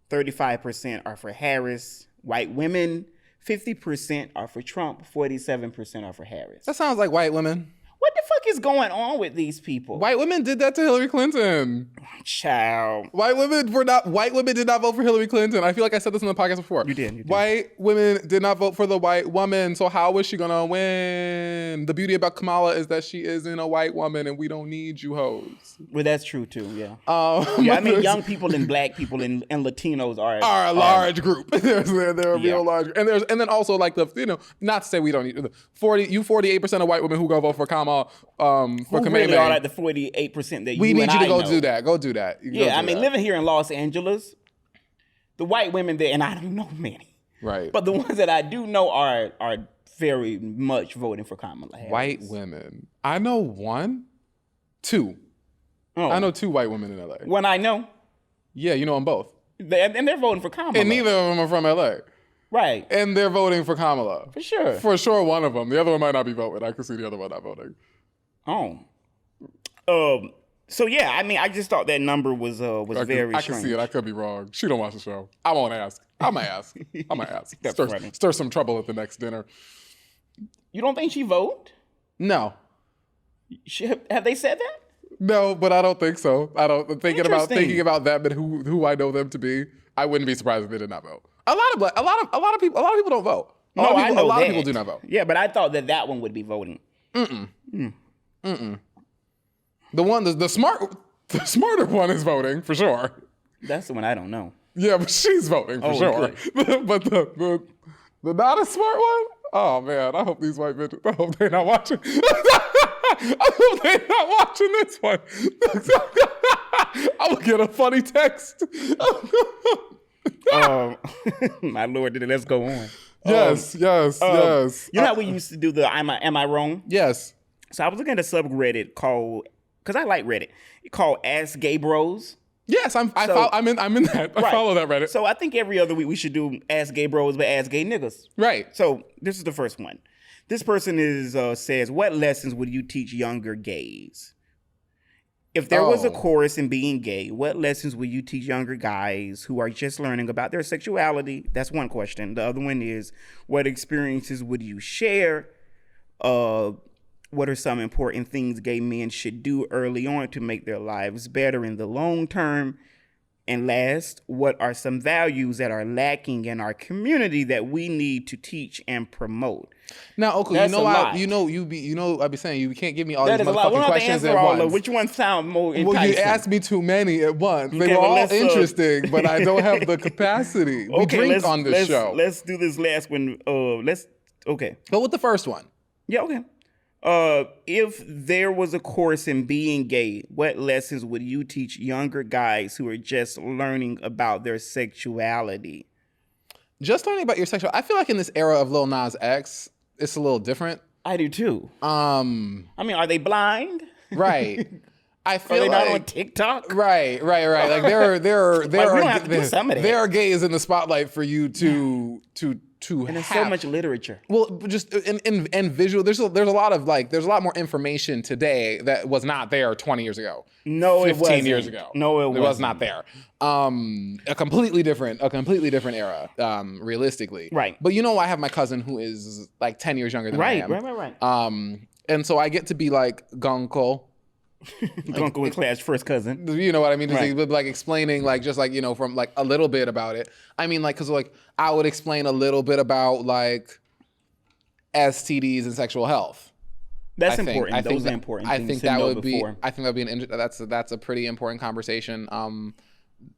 35% are for Harris. White women, 50% are for Trump, 47% are for Harris. That sounds like white women. What the fuck is going on with these people? White women did that to Hillary Clinton. Child. White women did not vote for Hillary Clinton. I feel like I said this in the podcast before. You did. White women did not vote for the white woman. So how is she gonna win? The beauty about Kamala is that she isn't a white woman and we don't need you hoes. Well, that's true too, yeah. I mean, young people and black people and Latinos are a large group. They're a real large group. And then also like not to say we don't need 48% of white women who go vote for Kamala for Who really are like the 48% that we need you to go know. do that. Go do that. Living here in Los Angeles, the white women there, and I don't know many. Right. But the ones that I do know are very much voting for Kamala Harris. White women. I know two. Oh. I know two white women in LA. One I know. Yeah, you know them both. And they're voting for Kamala. And neither of them are from LA. Right. And they're voting for Kamala. For sure. For sure, one of them. The other one might not be voting. I could see the other one not voting. So yeah, I mean, I just thought that number was very strange. I can see it. I could be wrong. She don't watch the show. I won't ask. I might ask. Stir some trouble at the next dinner. You don't think she vote? No. Have they said that? No, but I don't think so. Thinking about them and who I know them to be, I wouldn't be surprised if they did not vote. A lot of people don't vote. A lot of people do not vote. Yeah, but I thought that one would be voting. The smarter one is voting for sure. That's the one I don't know. Yeah, but she's voting for sure. But the not as smart one. Oh man, I hope these white bitches. I hope they're not watching. I hope they're not watching this one. I will get a funny text. My Lord, let's go on. Yes. You know how we used to do the Am I Wrong? Yes. So I was looking at a subreddit called, because I like Reddit, called Ask Gay Bros. Yes, I'm in that. I follow that Reddit. So I think every other week we should do Ask Gay Bros, but Ask Gay Niggas. Right. So this is the first one. This person says, what lessons would you teach younger gays? If there was a course in being gay, what lessons would you teach younger guys who are just learning about their sexuality? That's one question. The other one is, what experiences would you share? What are some important things gay men should do early on to make their lives better in the long term? And last, what are some values that are lacking in our community that we need to teach and promote? Now, okay, I'd be saying you can't give me all these motherfucking questions at once. Which one sound more enticing? Well, you asked me too many at once. They were all interesting, but I don't have the capacity. We drink on this show. Let's do this last one. Go with the first one. Yeah, okay. If there was a course in being gay, what lessons would you teach younger guys who are just learning about their sexuality? Just learning about your sexuality. I feel like in this era of Lil Nas X, it's a little different. I do too. I mean, are they blind? Right. I feel are they not on TikTok? Right. Like there are gays in the spotlight for you to and there's so much literature. Well, just in visual, there's a lot more information today that was not there 20 years ago. No, 15 years ago. No, it was not there. A completely different era, realistically. Right. But I have my cousin who is like 10 years younger than I am. Right. And so I get to be like Gunkel. Gunkel in class, first cousin. You know what I mean? Right. Like explaining from like a little bit about it. I mean, like, because like I would explain a little bit about like STDs and sexual health. That's important. Those are important. I think that would be. I think that would be that's a pretty important conversation.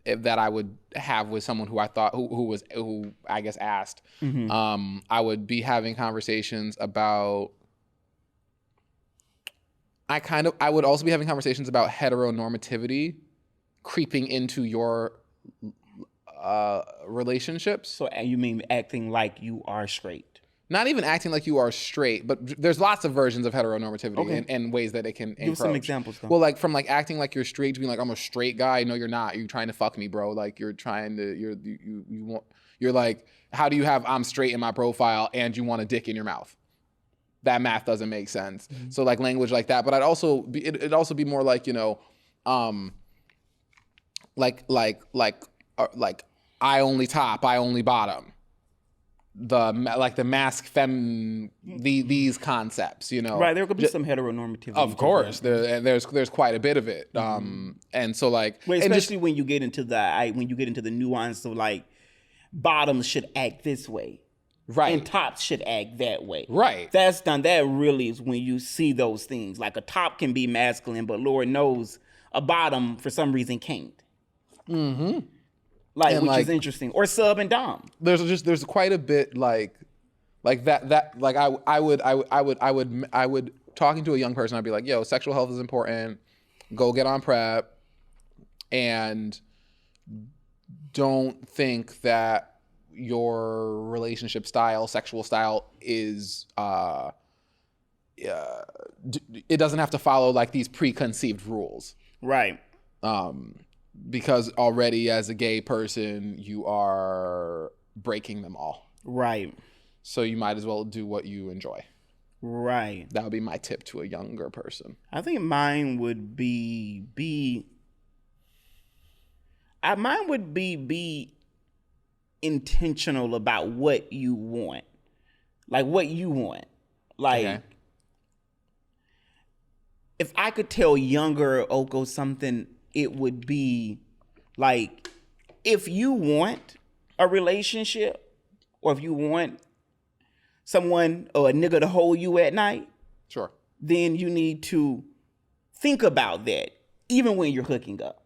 that I would have with someone who I thought who I guess asked. I would be having conversations about. I would also be having conversations about heteronormativity creeping into your relationships. So you mean acting like you are straight? Not even acting like you are straight, but there's lots of versions of heteronormativity and ways that it can encroach. Give some examples, though. Well, like from like acting like you're straight to being like, I'm a straight guy. No, you're not. You're trying to fuck me, bro. Like you're like, how do you have I'm straight in my profile and you want a dick in your mouth? That math doesn't make sense. So like language like that. But it'd also be more like, like I only top, I only bottom. The mask femme, these concepts, Right, there could be some heteronormativity. Of course, there's quite a bit of it, and so like, especially when you get into the nuance of like, bottoms should act this way, right, and tops should act that way, right. That really is when you see those things. Like a top can be masculine, but Lord knows a bottom for some reason can't. Mm-hmm. Which is interesting. Or sub and dom. There's quite a bit like that like I would talking to a young person, I'd be like, yo, sexual health is important. Go get on PrEP, and don't think that your relationship style, sexual style is it doesn't have to follow like these preconceived rules. Right. Because already as a gay person, you are breaking them all. Right. So you might as well do what you enjoy. Right. That would be my tip to a younger person. I think mine would be intentional about what you want. Like what you want. Like, okay. If I could tell younger Oko something, it would be like, if you want a relationship, or if you want someone or a nigga to hold you at night, sure, then you need to think about that, even when you're hooking up.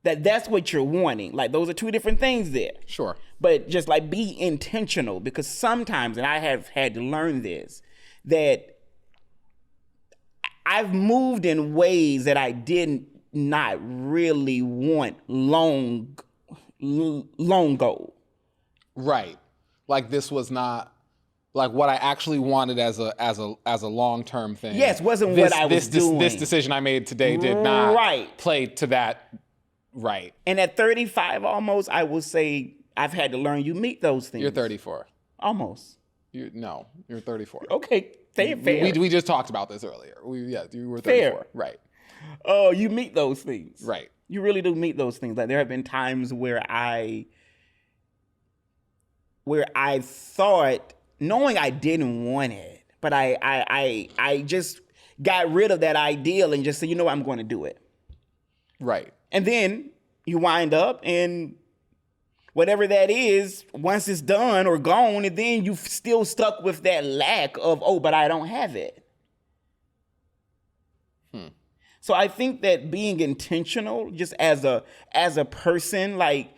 That's what you're wanting. Like, those are two different things there. Sure. But just like be intentional, because sometimes, and I have had to learn this, that I've moved in ways that I didn't not really want long ago. Right. Like this was not like what I actually wanted as a long-term thing. Yes, wasn't what I was doing. This decision I made today did not play to that. Right. And at 35 almost, I will say I've had to learn you meet those things. You're 34. Almost. You're 34. Okay. Fair. We just talked about this earlier. You were 34. Fair. Right. Oh, you meet those things. Right. You really do meet those things. Like there have been times where I thought, knowing I didn't want it, but I just got rid of that ideal and just said, you know what, I'm going to do it. Right. And then you wind up and whatever that is, once it's done or gone, and then you've still stuck with that lack of, but I don't have it. So I think that being intentional, just as a person, like,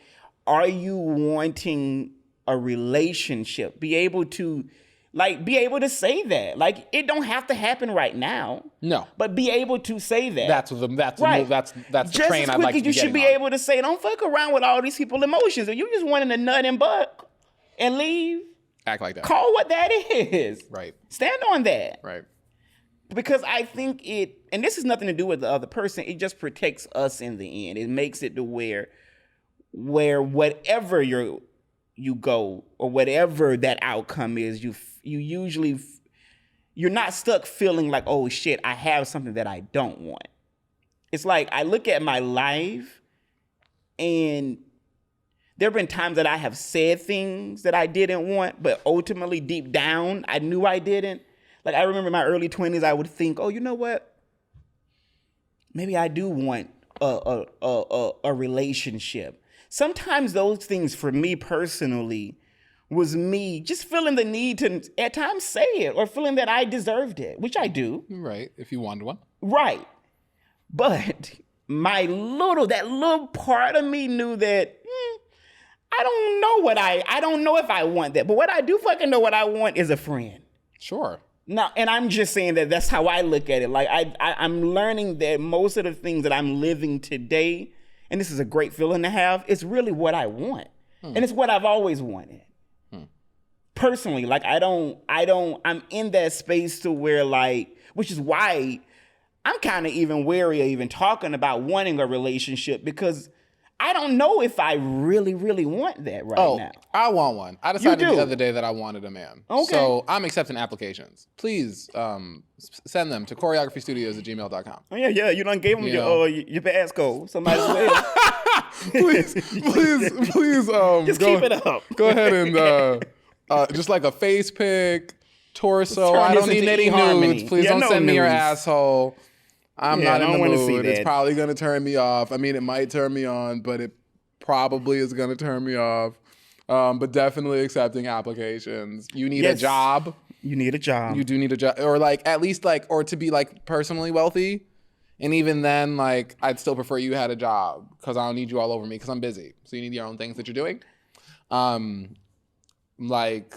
are you wanting a relationship? Be able to say that. Like, it don't have to happen right now. No. But be able to say that. That's the train I'd like to be getting on. You should be able to say, don't fuck around with all these people's emotions. If you just wanting a nut and buck and leave, act like that. Call what that is. Right. Stand on that. Right. Because I think and this has nothing to do with the other person, it just protects us in the end. It makes it to where whatever you go or whatever that outcome is, you're not stuck feeling like, oh shit, I have something that I don't want. It's like I look at my life and there have been times that I have said things that I didn't want, but ultimately deep down, I knew I didn't. Like, I remember in my early 20s, I would think, oh, you know what? Maybe I do want a relationship. Sometimes those things for me personally was me just feeling the need to at times say it or feeling that I deserved it, which I do. Right, if you wanted one. Right. But that little part of me knew that I don't know if I want that. But what I do fucking know what I want is a friend. Sure. Now, and I'm just saying that's how I look at it. Like I'm learning that most of the things that I'm living today, and this is a great feeling to have, it's really what I want. And it's what I've always wanted. Personally, like I'm in that space to where like, which is why I'm kind of even wary of even talking about wanting a relationship, because I don't know if I really, really want that right now. I want one. I decided the other day that I wanted a man. Okay. So I'm accepting applications. Please send them to choreographystudios@gmail.com. Oh, yeah. You done gave them your passcode. Somebody said. please. Just keep it up. Go ahead and just like a face pic, torso. I don't need any nudes. Please don't send me your asshole. I'm not in the mood. It's probably going to turn me off. I mean, it might turn me on, but it probably is going to turn me off. But definitely accepting applications. You need a job. You need a job. You do need a job. Or like at least like, or to be like personally wealthy. And even then, like, I'd still prefer you had a job because I don't need you all over me because I'm busy. So you need your own things that you're doing. Like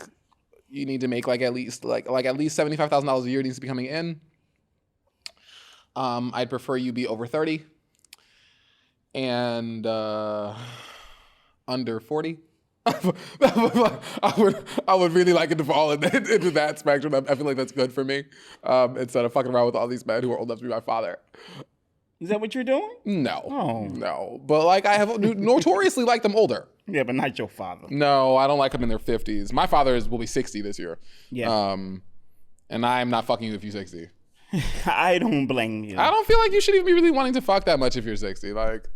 you need to make like at least $75,000 a year needs to be coming in. I'd prefer you be over 30 and under 40. I would really like it to fall into that spectrum. I feel like that's good for me. Instead of fucking around with all these men who are old enough to be my father. Is that what you're doing? No. But like I have notoriously liked them older. Yeah, but not your father. No, I don't like them in their 50s. My father will be 60 this year. Yeah. And I'm not fucking you if you're 60. I don't blame you. I don't feel like you should even be really wanting to fuck that much if you're 60. Like,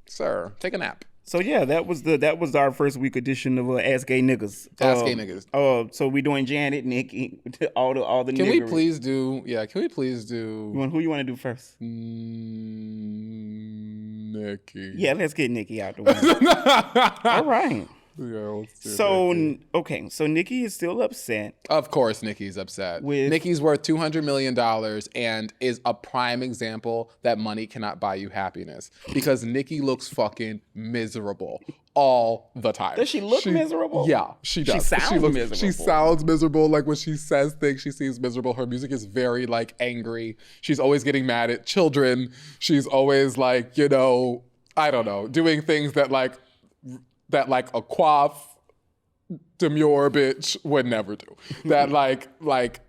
sir, take a nap. So yeah, that was our first week edition of Ask Gay Niggas. Ask Gay Niggas. So we doing Janet, Nicki, all the. Can we please do? Yeah, can we please do? Who you want to do first? Nicki. Yeah, let's get Nicki out the way. All right. Yeah, let's do so okay, so Nicki is still upset. Of course, Nicki's upset. Nicki's worth $200 million and is a prime example that money cannot buy you happiness because Nicki looks fucking miserable all the time. Does she look miserable? Yeah, she does. She sounds miserable. She sounds miserable. Like when she says things, she seems miserable. Her music is very like angry. She's always getting mad at children. She's always like, I don't know, doing things that like a coif demure bitch would never do. That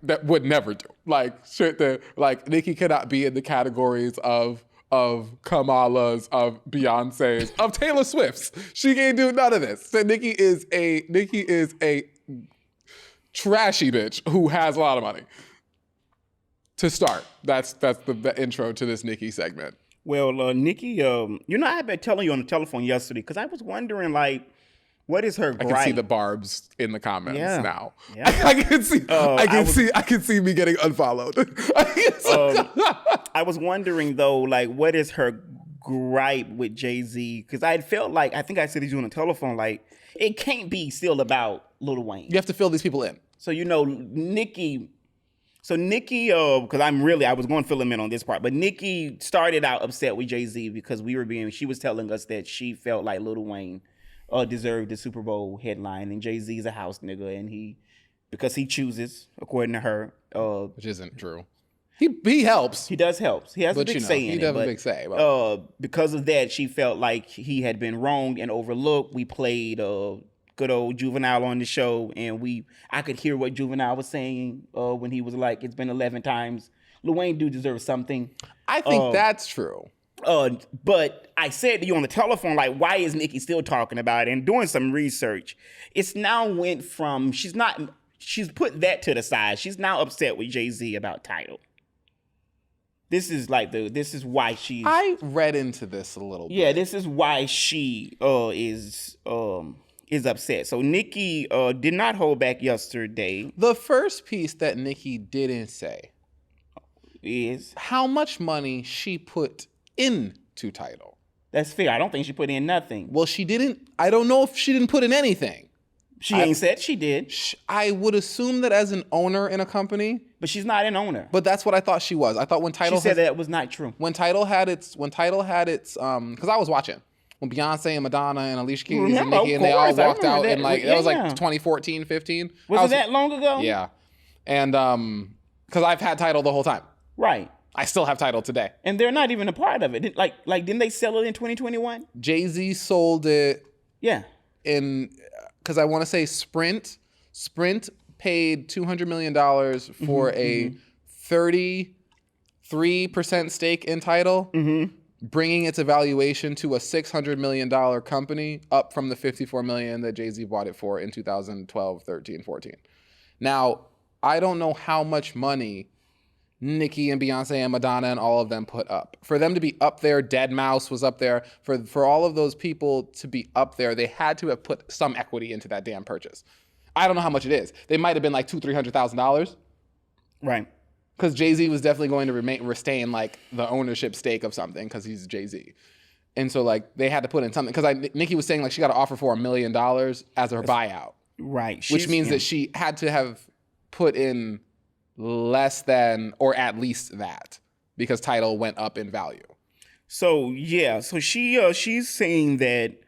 that would never do. Like shit that like Nicki cannot be in the categories of Kamala's, of Beyonce's, of Taylor Swift's. She can't do none of this. So Nicki is a trashy bitch who has a lot of money. To start, that's the intro to this Nicki segment. Well, Nicki, I've been telling you on the telephone yesterday because I was wondering, like, what is her gripe? I can see the barbs in the comments now. Yeah. I can see me getting unfollowed. I was wondering though, like, what is her gripe with Jay-Z? Because I felt like, I think I said to you on the telephone, like, it can't be still about Lil Wayne. You have to fill these people in. So Nicki. So Nicki, because I was going to fill him in on this part, but Nicki started out upset with Jay-Z because she was telling us that she felt like Lil Wayne deserved the Super Bowl headline, and Jay-Z's a house nigga, and because he chooses, according to her. Which isn't true. He helps. He does help. He has a big say in it. He does have a big say. But because of that, she felt like he had been wronged and overlooked. We played good old Juvenile on the show, and I could hear what Juvenile was saying when he was like, it's been 11 times. Lil Wayne do deserve something. I think that's true. But I said to you on the telephone, like, why is Nicki still talking about it? And doing some research, it's now went from, she's put that to the side. She's now upset with Jay-Z about Tidal. This is why she's... I read into this a little bit. Yeah, this is why she is upset. So Nicki did not hold back yesterday. The first piece that Nicki didn't say is how much money she put into Tidal. That's fair. I don't think she put in nothing. Well, she didn't. I don't know if she didn't put in anything. She ain't said she did. I would assume that as an owner in a company. But she's not an owner. But that's what I thought she was. I thought when Tidal... She said that was not true. When Tidal had its... Because I was watching. When Beyonce and Madonna and Alicia Keys and Nicki and they all walked out in like... It was like 2014, 15. Was it that long ago? Yeah. And because I've had Tidal the whole time. Right. I still have Tidal today. And they're not even a part of it. Like didn't they sell it in 2021? Jay-Z sold it... Yeah. Because I want to say Sprint paid $200 million for a 33% stake in Tidal, bringing its evaluation to a $600 million company, up from the $54 million that Jay-Z bought it for in 2012, 13, 14. Now, I don't know how much money Nicki and Beyonce and Madonna and all of them put up. For them to be up there, Deadmau5 was up there. For all of those people to be up there, they had to have put some equity into that damn purchase. I don't know how much it is. They might have been like $200,000-$300,000. Right. Because Jay-Z was definitely going to retain like the ownership stake of something because he's Jay-Z. And so like they had to put in something. Because Nicki was saying like she got an offer for $1 million as her buyout. Right. Which means that she had to have put in less than or at least that because Tidal went up in value. So yeah, so she's saying that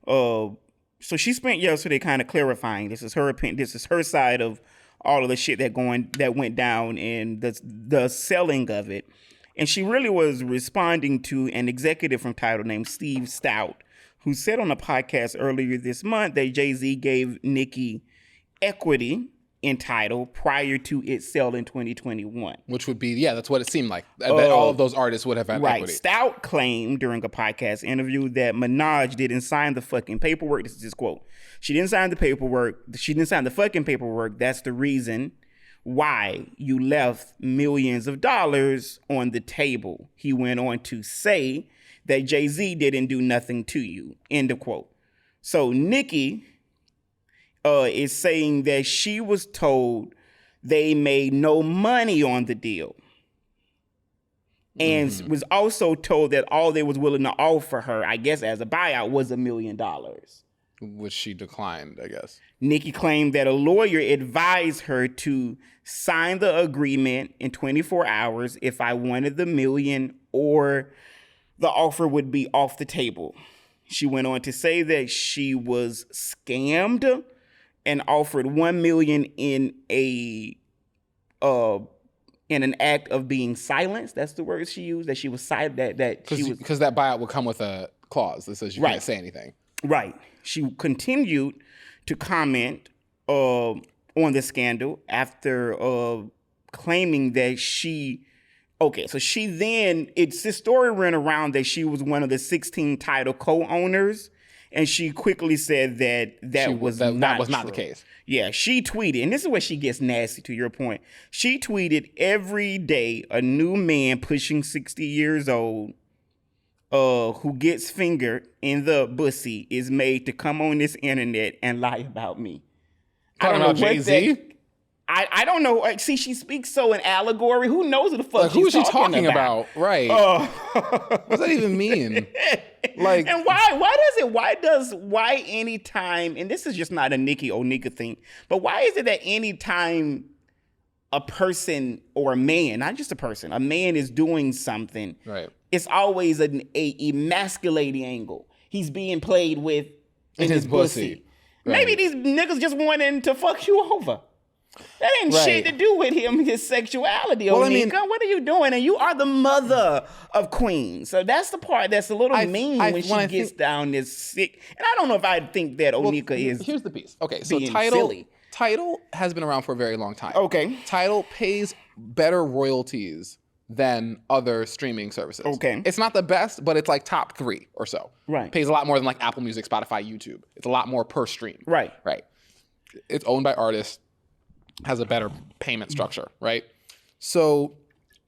so she spent yesterday kind of clarifying this is her opinion, this is her side of all of the shit that went down and the selling of it. And she really was responding to an executive from Tidal named Steve Stout, who said on a podcast earlier this month that Jay-Z gave Nicki equity in Tidal prior to its sale in 2021. Which would be, that's what it seemed like. That all of those artists would have had equity. Stout claimed during a podcast interview that Minaj didn't sign the fucking paperwork. This is his quote. She didn't sign the paperwork. She didn't sign the fucking paperwork. That's the reason why you left millions of dollars on the table. He went on to say that Jay-Z didn't do nothing to you. End of quote. So Nicki is saying that she was told they made no money on the deal. And was also told that all they was willing to offer her, I guess as a buyout, was $1 million. Which she declined, I guess. Nicki claimed that a lawyer advised her to sign the agreement in 24 hours if I wanted the $1 million or the offer would be off the table. She went on to say that she was scammed and offered $1 million in an act of being silenced. That's the word she used. That she was silent. Because that buyout would come with a clause that says you can't say anything. Right. She continued to comment on the scandal after claiming that she. Okay, so she then this story ran around that she was one of the 16 Tidal co-owners. And she quickly said that was not the case. Yeah, she tweeted, and this is where she gets nasty to your point. She tweeted, every day a new man pushing 60 years old who gets fingered in the bussy is made to come on this internet and lie about me. Talking about Jay-Z? I don't know. See, she speaks so in allegory. Who knows what the fuck who is she talking about? Right. What does that even mean? Like, and why anytime, and this is just not a Nicki Onika thing, but why is it that anytime a person or a man, not just a person, a man is doing something, right, it's always an emasculating angle. He's being played with in his pussy. Right. Maybe these niggas just wanting to fuck you over. That ain't shit to do with his sexuality, Onika. I mean, what are you doing? And you are the mother of queens. So that's the part that's a little mean when she gets down this sick. And I don't know if I think that Onika is. Here's the piece. Okay, so Tidal has been around for a very long time. Okay. Tidal pays better royalties than other streaming services. Okay. It's not the best, but it's like top 3 or so. Right. Pays a lot more than like Apple Music, Spotify, YouTube. It's a lot more per stream. Right. Right. It's owned by artists. Has a better payment structure, right? So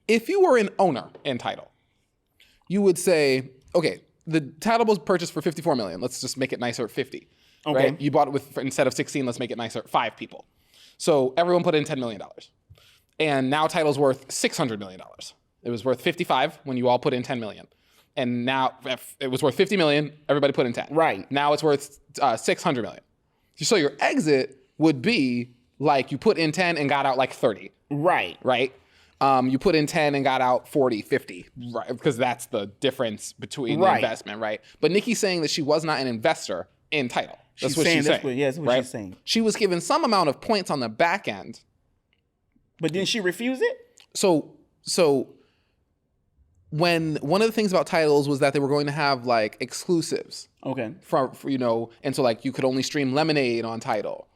if you were an owner in Tidal, you would say, okay, the Tidal was purchased for $54 million. Let's just make it nicer at 50. Okay. Right? You bought it with, instead of 16, let's make it nicer at 5 people. So everyone put in $10 million. And now Tidal's worth $600 million. It was worth 55 when you all put in 10 million. And now it was worth 50 million, everybody put in 10. Right. Now it's worth 600 million. So your exit would be like you put in 10 and got out like 30. Right. Right? You put in 10 and got out 40, 50, right? Because that's the difference between the investment, right? But Nicki's saying that she was not an investor in Tidal. That's what she's saying. That's what she's saying. She was given some amount of points on the back end. But didn't she refuse it? So when one of the things about Tidals was that they were going to have like exclusives. Okay. For and so like you could only stream Lemonade on Tidal.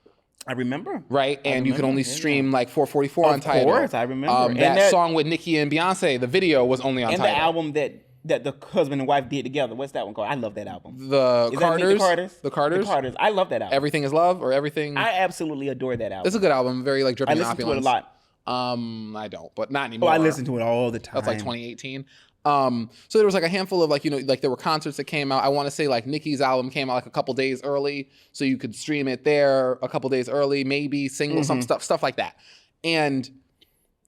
I remember. Right? And you could only stream like 444 on Tidal. Of course, I remember. That song with Nicki and Beyonce, the video was only on Tidal. And the album that the husband and wife did together. What's that one called? I love that album. The Carters. The Carters. I love that album. Everything is Love or Everything. I absolutely adore that album. It's a good album. Very like dripping opulence. I listen to it a lot. I don't, but not anymore. Oh, I listen to it all the time. That's like 2018. So there was like a handful of like, like there were concerts that came out. I want to say like Nicki's album came out like a couple days early. So you could stream it there a couple days early, maybe single, some stuff like that. And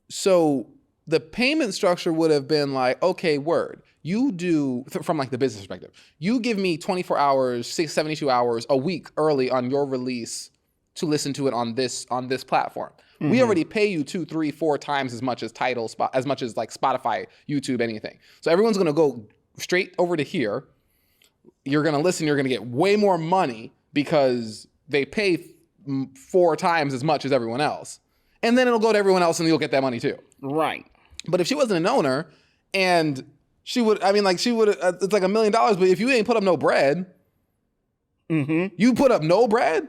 so the payment structure would have been like, okay, word. You do, from like the business perspective, you give me 24 hours, 72 hours a week early on your release to listen to it on this platform. We already pay you 2, 3, 4 times as much as Tidal, as much as like Spotify, YouTube, anything. So everyone's gonna go straight over to here. You're gonna listen. You're gonna get way more money because they pay 4 times as much as everyone else, and then it'll go to everyone else, and you'll get that money too. Right. But if she wasn't an owner, and she would, it's like $1 million. But if you ain't put up no bread, you put up no bread.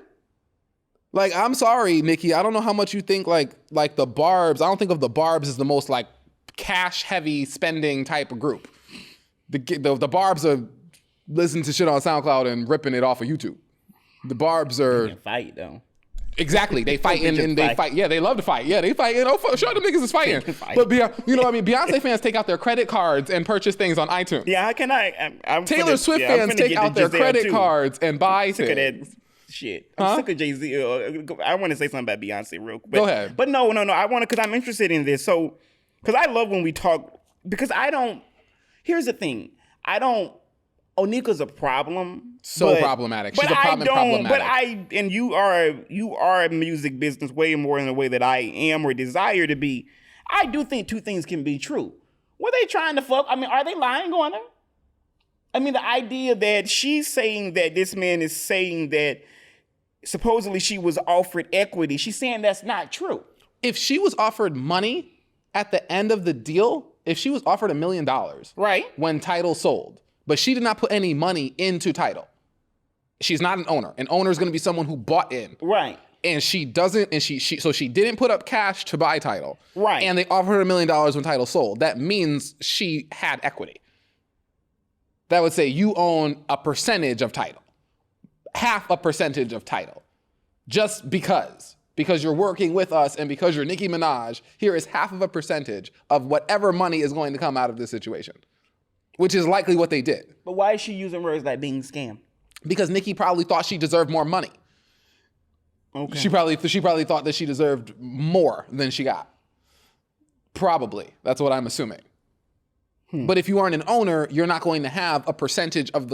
Like, I'm sorry, Nicki. I don't know how much you think like the Barbs. I don't think of the Barbs as the most like cash heavy spending type of group. The Barbs are listening to shit on SoundCloud and ripping it off of YouTube. The Barbs are they fight though. Exactly, they fight and they fight. Yeah, they love to fight. Yeah, they fight. Sure, them niggas is fighting. But Beyonce fans take out their credit cards and purchase things on iTunes. Yeah, I'm Taylor Swift fans take out their credit cards and buy things. Shit. I'm sick of Jay-Z. I want to say something about Beyonce real quick. Go ahead. But no. I want to, because I'm interested in this. So, because I love when we talk, because here's the thing. Onika's a problem. Problematic. She's a problematic. But you are a music business way more in the way that I am or desire to be. I do think 2 things can be true. Were they trying to fuck? I mean, are they lying on her? I mean, the idea that she's saying that this man is saying that supposedly she was offered equity. She's saying that's not true. If she was offered money at the end of the deal, if she was offered $1 million, right, when Tidal sold, but she did not put any money into Tidal, she's not an owner. An owner is going to be someone who bought in, right? And she doesn't, and so she didn't put up cash to buy Tidal, right? And they offered her $1 million when Tidal sold. That means she had equity. That would say you own a percentage of Tidal. Half a percentage of Tidal, just because you're working with us and because you're Nicki Minaj, here is half of a percentage of whatever money is going to come out of this situation, which is likely what they did. But why is she using words like being scammed? Because Nicki probably thought she deserved more money. Okay. She probably thought that she deserved more than she got. Probably. That's what I'm assuming. But if you aren't an owner, you're not going to have a percentage of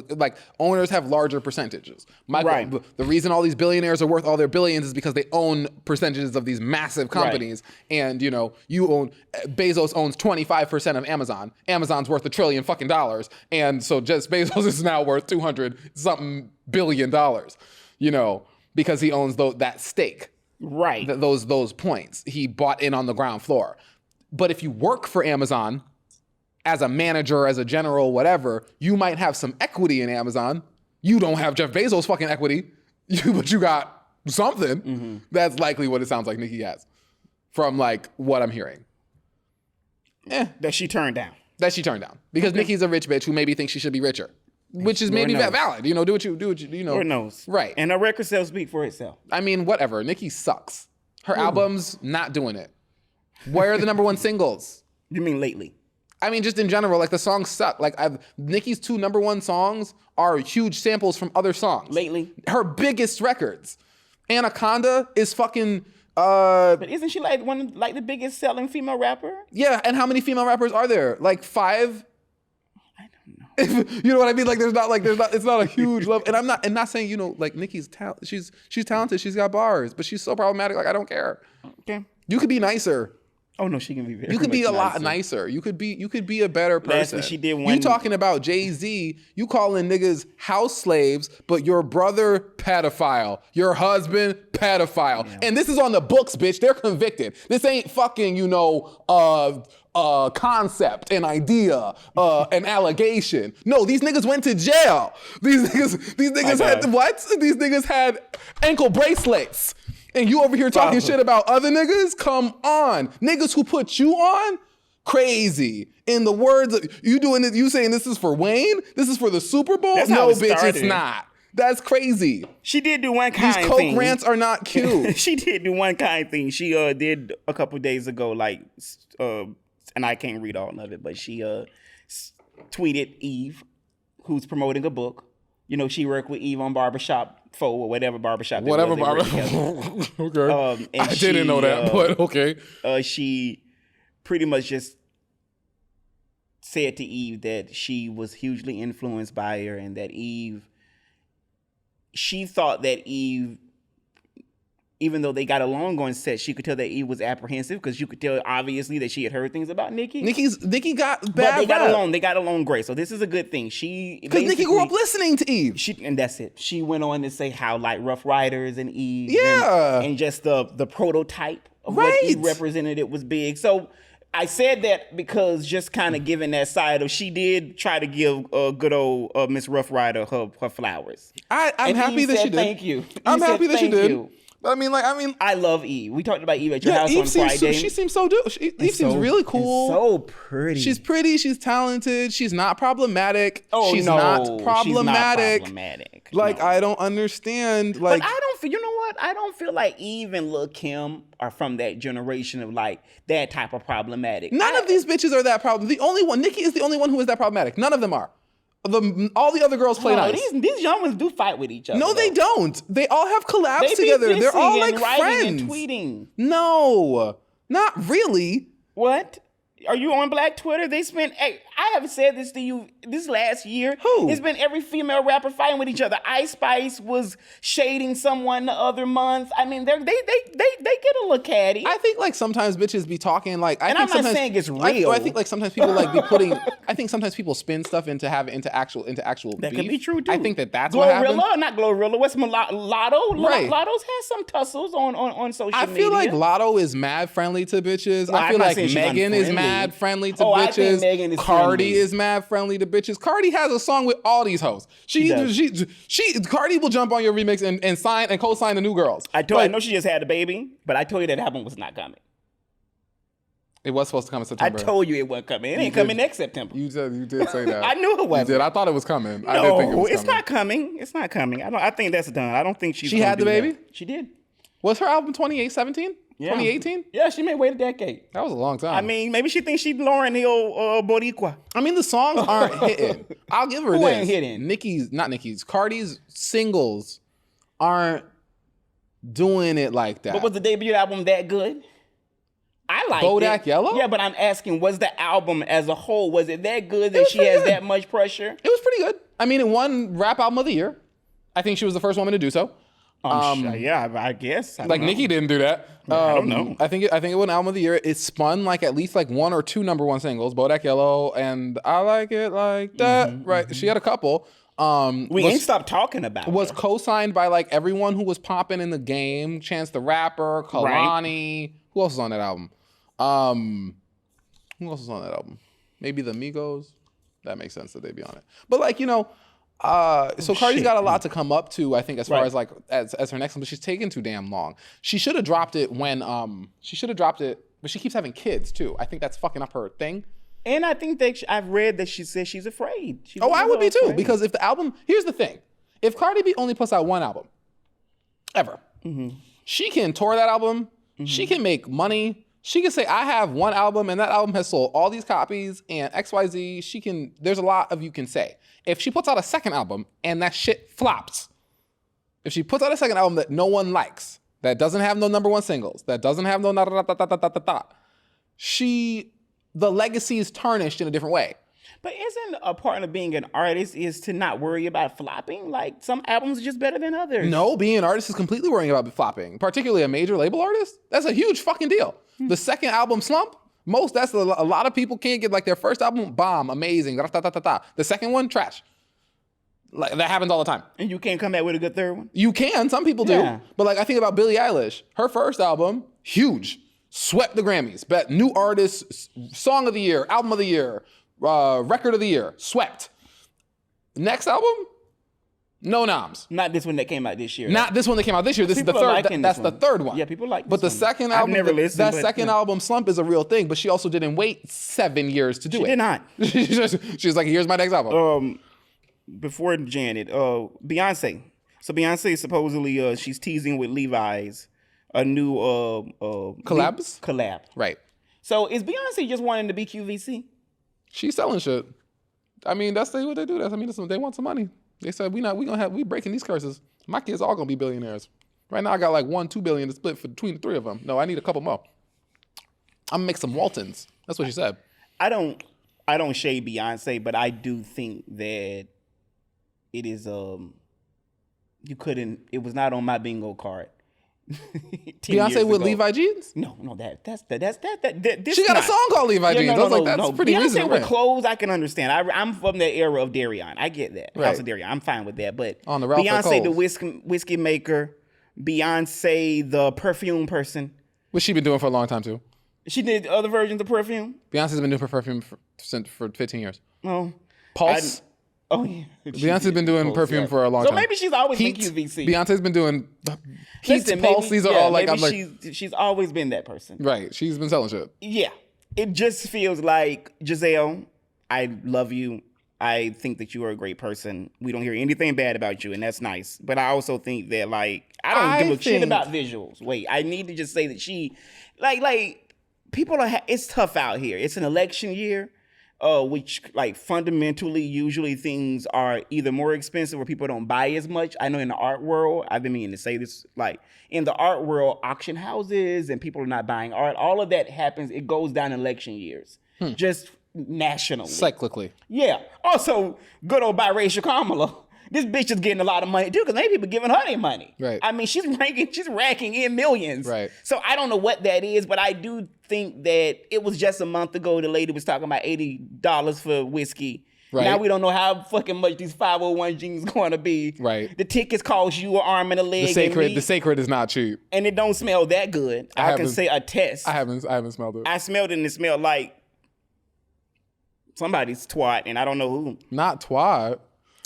owners have larger percentages. Right. The reason all these billionaires are worth all their billions is because they own percentages of these massive companies. Right. And Bezos owns 25% of Amazon. Amazon's worth $1 trillion fucking dollars. And so Jeff Bezos is now worth 200 something billion dollars, because he owns that stake. Right. Those points. He bought in on the ground floor. But if you work for Amazon, as a manager, as a general, whatever, you might have some equity in Amazon. You don't have Jeff Bezos' fucking equity, but you got something. Mm-hmm. That's likely what it sounds like Nicki has from what I'm hearing. That she turned down. Because Nicki's a rich bitch who maybe thinks she should be richer, which is maybe valid. Do what you Lord knows. Right. And her record sales speak for itself. I mean, whatever. Nicki sucks. Her albums, not doing it. Where are the number 1 singles? You mean lately? I mean, just in general, the songs suck. Nicki's 2 number 1 songs are huge samples from other songs. Lately. Her biggest records. Anaconda is fucking... But isn't she the biggest selling female rapper? Yeah, and how many female rappers are there? 5? I don't know. You know what I mean? Like there's not it's not a huge level. And I'm not saying, you know, like Nicki's she's talented, she's got bars, but she's so problematic, like I don't care. Okay. You could be nicer. Oh no, she can be very. You could be a lot nicer. You could be a better person. That's what she did. You talking about Jay-Z? You calling niggas house slaves, but your brother pedophile, your husband pedophile, and this is on the books, bitch. They're convicted. This ain't fucking, you know, concept, an idea, an allegation. No, these niggas went to jail. These niggas had what? These niggas had ankle bracelets. And you over here talking shit about other niggas? Come on. Niggas who put you on? Crazy. In the words of, you saying this is for Wayne? This is for the Super Bowl? No, bitch, it's not. That's crazy. She did do one kind thing. These coke rants are not cute. She did do one kind thing. She did a couple days ago, like, and I can't read all of it, but she tweeted Eve, who's promoting a book. You know, she worked with Eve on Barbershop 4 or whatever barbershop. Whatever barbershop. Okay. I didn't know that, but okay. She pretty much just said to Eve that she was hugely influenced by her, and that she thought that Eve, even though they got along on set, she could tell that Eve was apprehensive because you could tell obviously that she had heard things about Nicki. Nicki got bad. But they got along. They got along great. So this is a good thing. Because Nicki grew up listening to Eve. And that's it. She went on to say how like Rough Riders and Eve, and just the prototype of what Eve represented, it was big. So I said that because just kind of giving that side of, she did try to give good old Miss Rough Rider her flowers. I'm happy that she did. Thank you. I'm happy that she did. I mean, I love Eve. We talked about Eve at your house on Friday. She seems so Eve seems really cool. So pretty. She's pretty. She's talented. She's not problematic. She's not problematic. Like, no. I don't understand. Like, but I don't feel. You know what? I don't feel like Eve and Lil' Kim are from that generation of like that type of problematic. None of these bitches are that problem. The only one, Nicki, is the only one who is that problematic. None of them are. All the other girls play nice. These young ones do fight with each other. No, they don't. They all have collabs together. They're all like friends. And tweeting. No, not really. What? Are you on Black Twitter? They spent. Hey, I have said this to you this last year. Who? It's been every female rapper fighting with each other. Ice Spice was shading someone the other month. I mean, they get a little catty. I think like sometimes bitches be talking like. I'm not saying it's real. I think like sometimes people like be putting. I think sometimes people spin stuff into actual. That beef. Could be true too. I think that's what happens. Not Glorilla. What's Lotto? Right. Lotto's has some tussles on social media. I feel like Lotto is mad friendly to bitches. No, I feel like Megan is mad friendly to bitches. I think Megan is Cardi is mad friendly to bitches. Cardi has a song with all these hoes. Cardi will jump on your remix and sign and co-sign the New Girls. I know she just had a baby, but I told you that album was not coming. It was supposed to come in September. I told you it wasn't coming. It ain't coming next September. You did say that. I knew it wasn't. You did. I thought it was coming. No, I did think it was it's not coming. It's not coming. I think that's done. I don't think she's. She had the baby? She did. Was her album 2017? Yeah. 2018? Yeah, she may wait a decade. That was a long time. I mean, maybe she thinks she's Lauryn Hill Boricua. I mean, the songs aren't hitting. I'll give her this. Who ain't hitting? Cardi's singles aren't doing it like that. But was the debut album that good? I liked Bodak Yellow? Yeah, but I'm asking, was the album as a whole, was it that good that she has that much pressure? It was pretty good. I mean, it won Rap Album of the Year. I think she was the first woman to do so. Yeah, I guess. Like Nicki didn't do that. I don't know. I think it won Album of the Year. It spun like at least like one or two number one singles, Bodak Yellow and I Like It Like That. Right. She had a couple. We ain't stopped talking about it. Was co-signed by like everyone who was popping in the game. Chance the Rapper, Kalani. Right. Who else was on that album? Who else was on that album? Maybe the Migos. That makes sense that they'd be on it. But like, you know, so Cardi's got a lot to come up to, I think, as far as like as her next one, but she's taken too damn long. She should have dropped it when but she keeps having kids too. I think that's fucking up her thing. And I think that I've read that she says she's afraid. I would be too, because if the album, here's the thing. If Cardi B only puts out one album, ever, she can tour that album, she can make money, she can say, I have one album and that album has sold all these copies and XYZ, there's a lot of you can say. If she puts out a second album and that shit flops, if she puts out a second album that no one likes, that doesn't have no number one singles, that doesn't have no the legacy is tarnished in a different way. But isn't a part of being an artist is to not worry about flopping? Like, some albums are just better than others. No, being an artist is completely worrying about flopping, particularly a major label artist. That's a huge fucking deal. The second album slump, that's a lot of people can't get, like, their first album, bomb, amazing, da-da-da-da-da. The second one, trash. Like, that happens all the time. And you can't come back with a good third one? You can, some people do. Yeah. But, like, I think about Billie Eilish. Her first album, huge. Swept the Grammys. New artist, song of the year, album of the year, record of the year. Swept. Next album? No noms. Not this one that came out this year. Not this one that came out this year. This is the third. That's the third one. Yeah, people like this But the one. second album, I've never listened, second album slump is a real thing, but she also didn't wait 7 years to do it. She did not. She was like, here's my next album. Before Janet, Beyonce. So Beyonce supposedly, she's teasing with Levi's a new collab. Right. So is Beyonce just wanting to be QVC? She's selling shit. I mean, that's what they do. They want some money. They said we breaking these curses. My kids all gonna be billionaires. Right now I got like $1-2 billion to split between the three of them. No, I need a couple more. I'm gonna make some Waltons. That's what she said. I don't shade Beyonce, but I do think that it is it was not on my bingo card. Beyonce with Levi jeans? No, that's she got a song called Levi jeans. I was like, that's pretty Beyonce reasonable. with clothes, I can understand. I'm from the era of Darion. I get that. Right. House of Darion. I'm fine with that. But on the Ralph Beyonce, the whiskey maker. Beyonce, the perfume person. Which she been doing for a long time too. She did other versions of perfume. Beyonce's been doing perfume for 15 years. Oh, Pulse. Yeah. Beyonce's been doing perfume for a long time. So maybe she's always been QVC. Beyonce's been doing Heat, Pulse. These are all like, I'm like, she's always been that person. Right. She's been selling shit. Yeah. It just feels like, Giselle, I love you. I think that you are a great person. We don't hear anything bad about you, and that's nice. But I also think that, like, I don't give a shit about visuals. Wait, I need to just say that she, like people are, it's tough out here. It's an election year. Which, like, fundamentally, usually things are either more expensive or people don't buy as much. I know in the art world, I've been meaning to say this, like, in the art world, auction houses and people are not buying art. All of that happens. It goes down election years. Just nationally. Cyclically. Yeah. Also, good old biracial Kamala. This bitch is getting a lot of money, too, because many people giving her their money. Right. I mean, she's racking in millions. Right. So I don't know what that is, but I do think that it was just a month ago the lady was talking about $80 for whiskey. Right. Now we don't know how fucking much these 501 jeans going to be. Right. The tickets cost you an arm and a leg. The sacred is not cheap. And it don't smell that good. I can say attest. I haven't smelled it. I smelled it and it smelled like somebody's twat, and I don't know who. Not twat.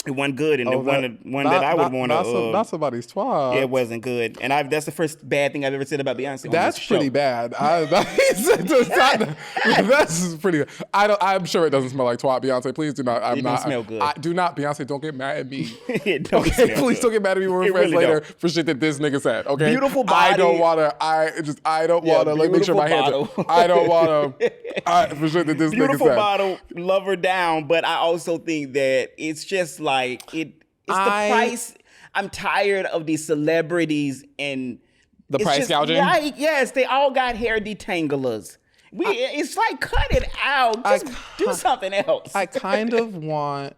It wasn't good, and the one that I would want to. Not somebody's twat. It wasn't good, and that's the first bad thing I've ever said about Beyonce. That's pretty bad. That's pretty. I'm sure it doesn't smell like twat, Beyonce. Please do not. It doesn't smell good. Do not, Beyonce. Don't get mad at me. It don't smell please good. don't get mad at me when we're friends later for shit that this nigga said. Okay. Beautiful body. I don't wanna. Let me make sure my hands. I don't wanna. For sure that this nigga said. Beautiful bottle. Love her down, but I also think that it's just like. It's the price. I'm tired of these celebrities and the price gouging. Right? Yes, they all got hair detanglers. It's like, cut it out. Just do something else. I kind of want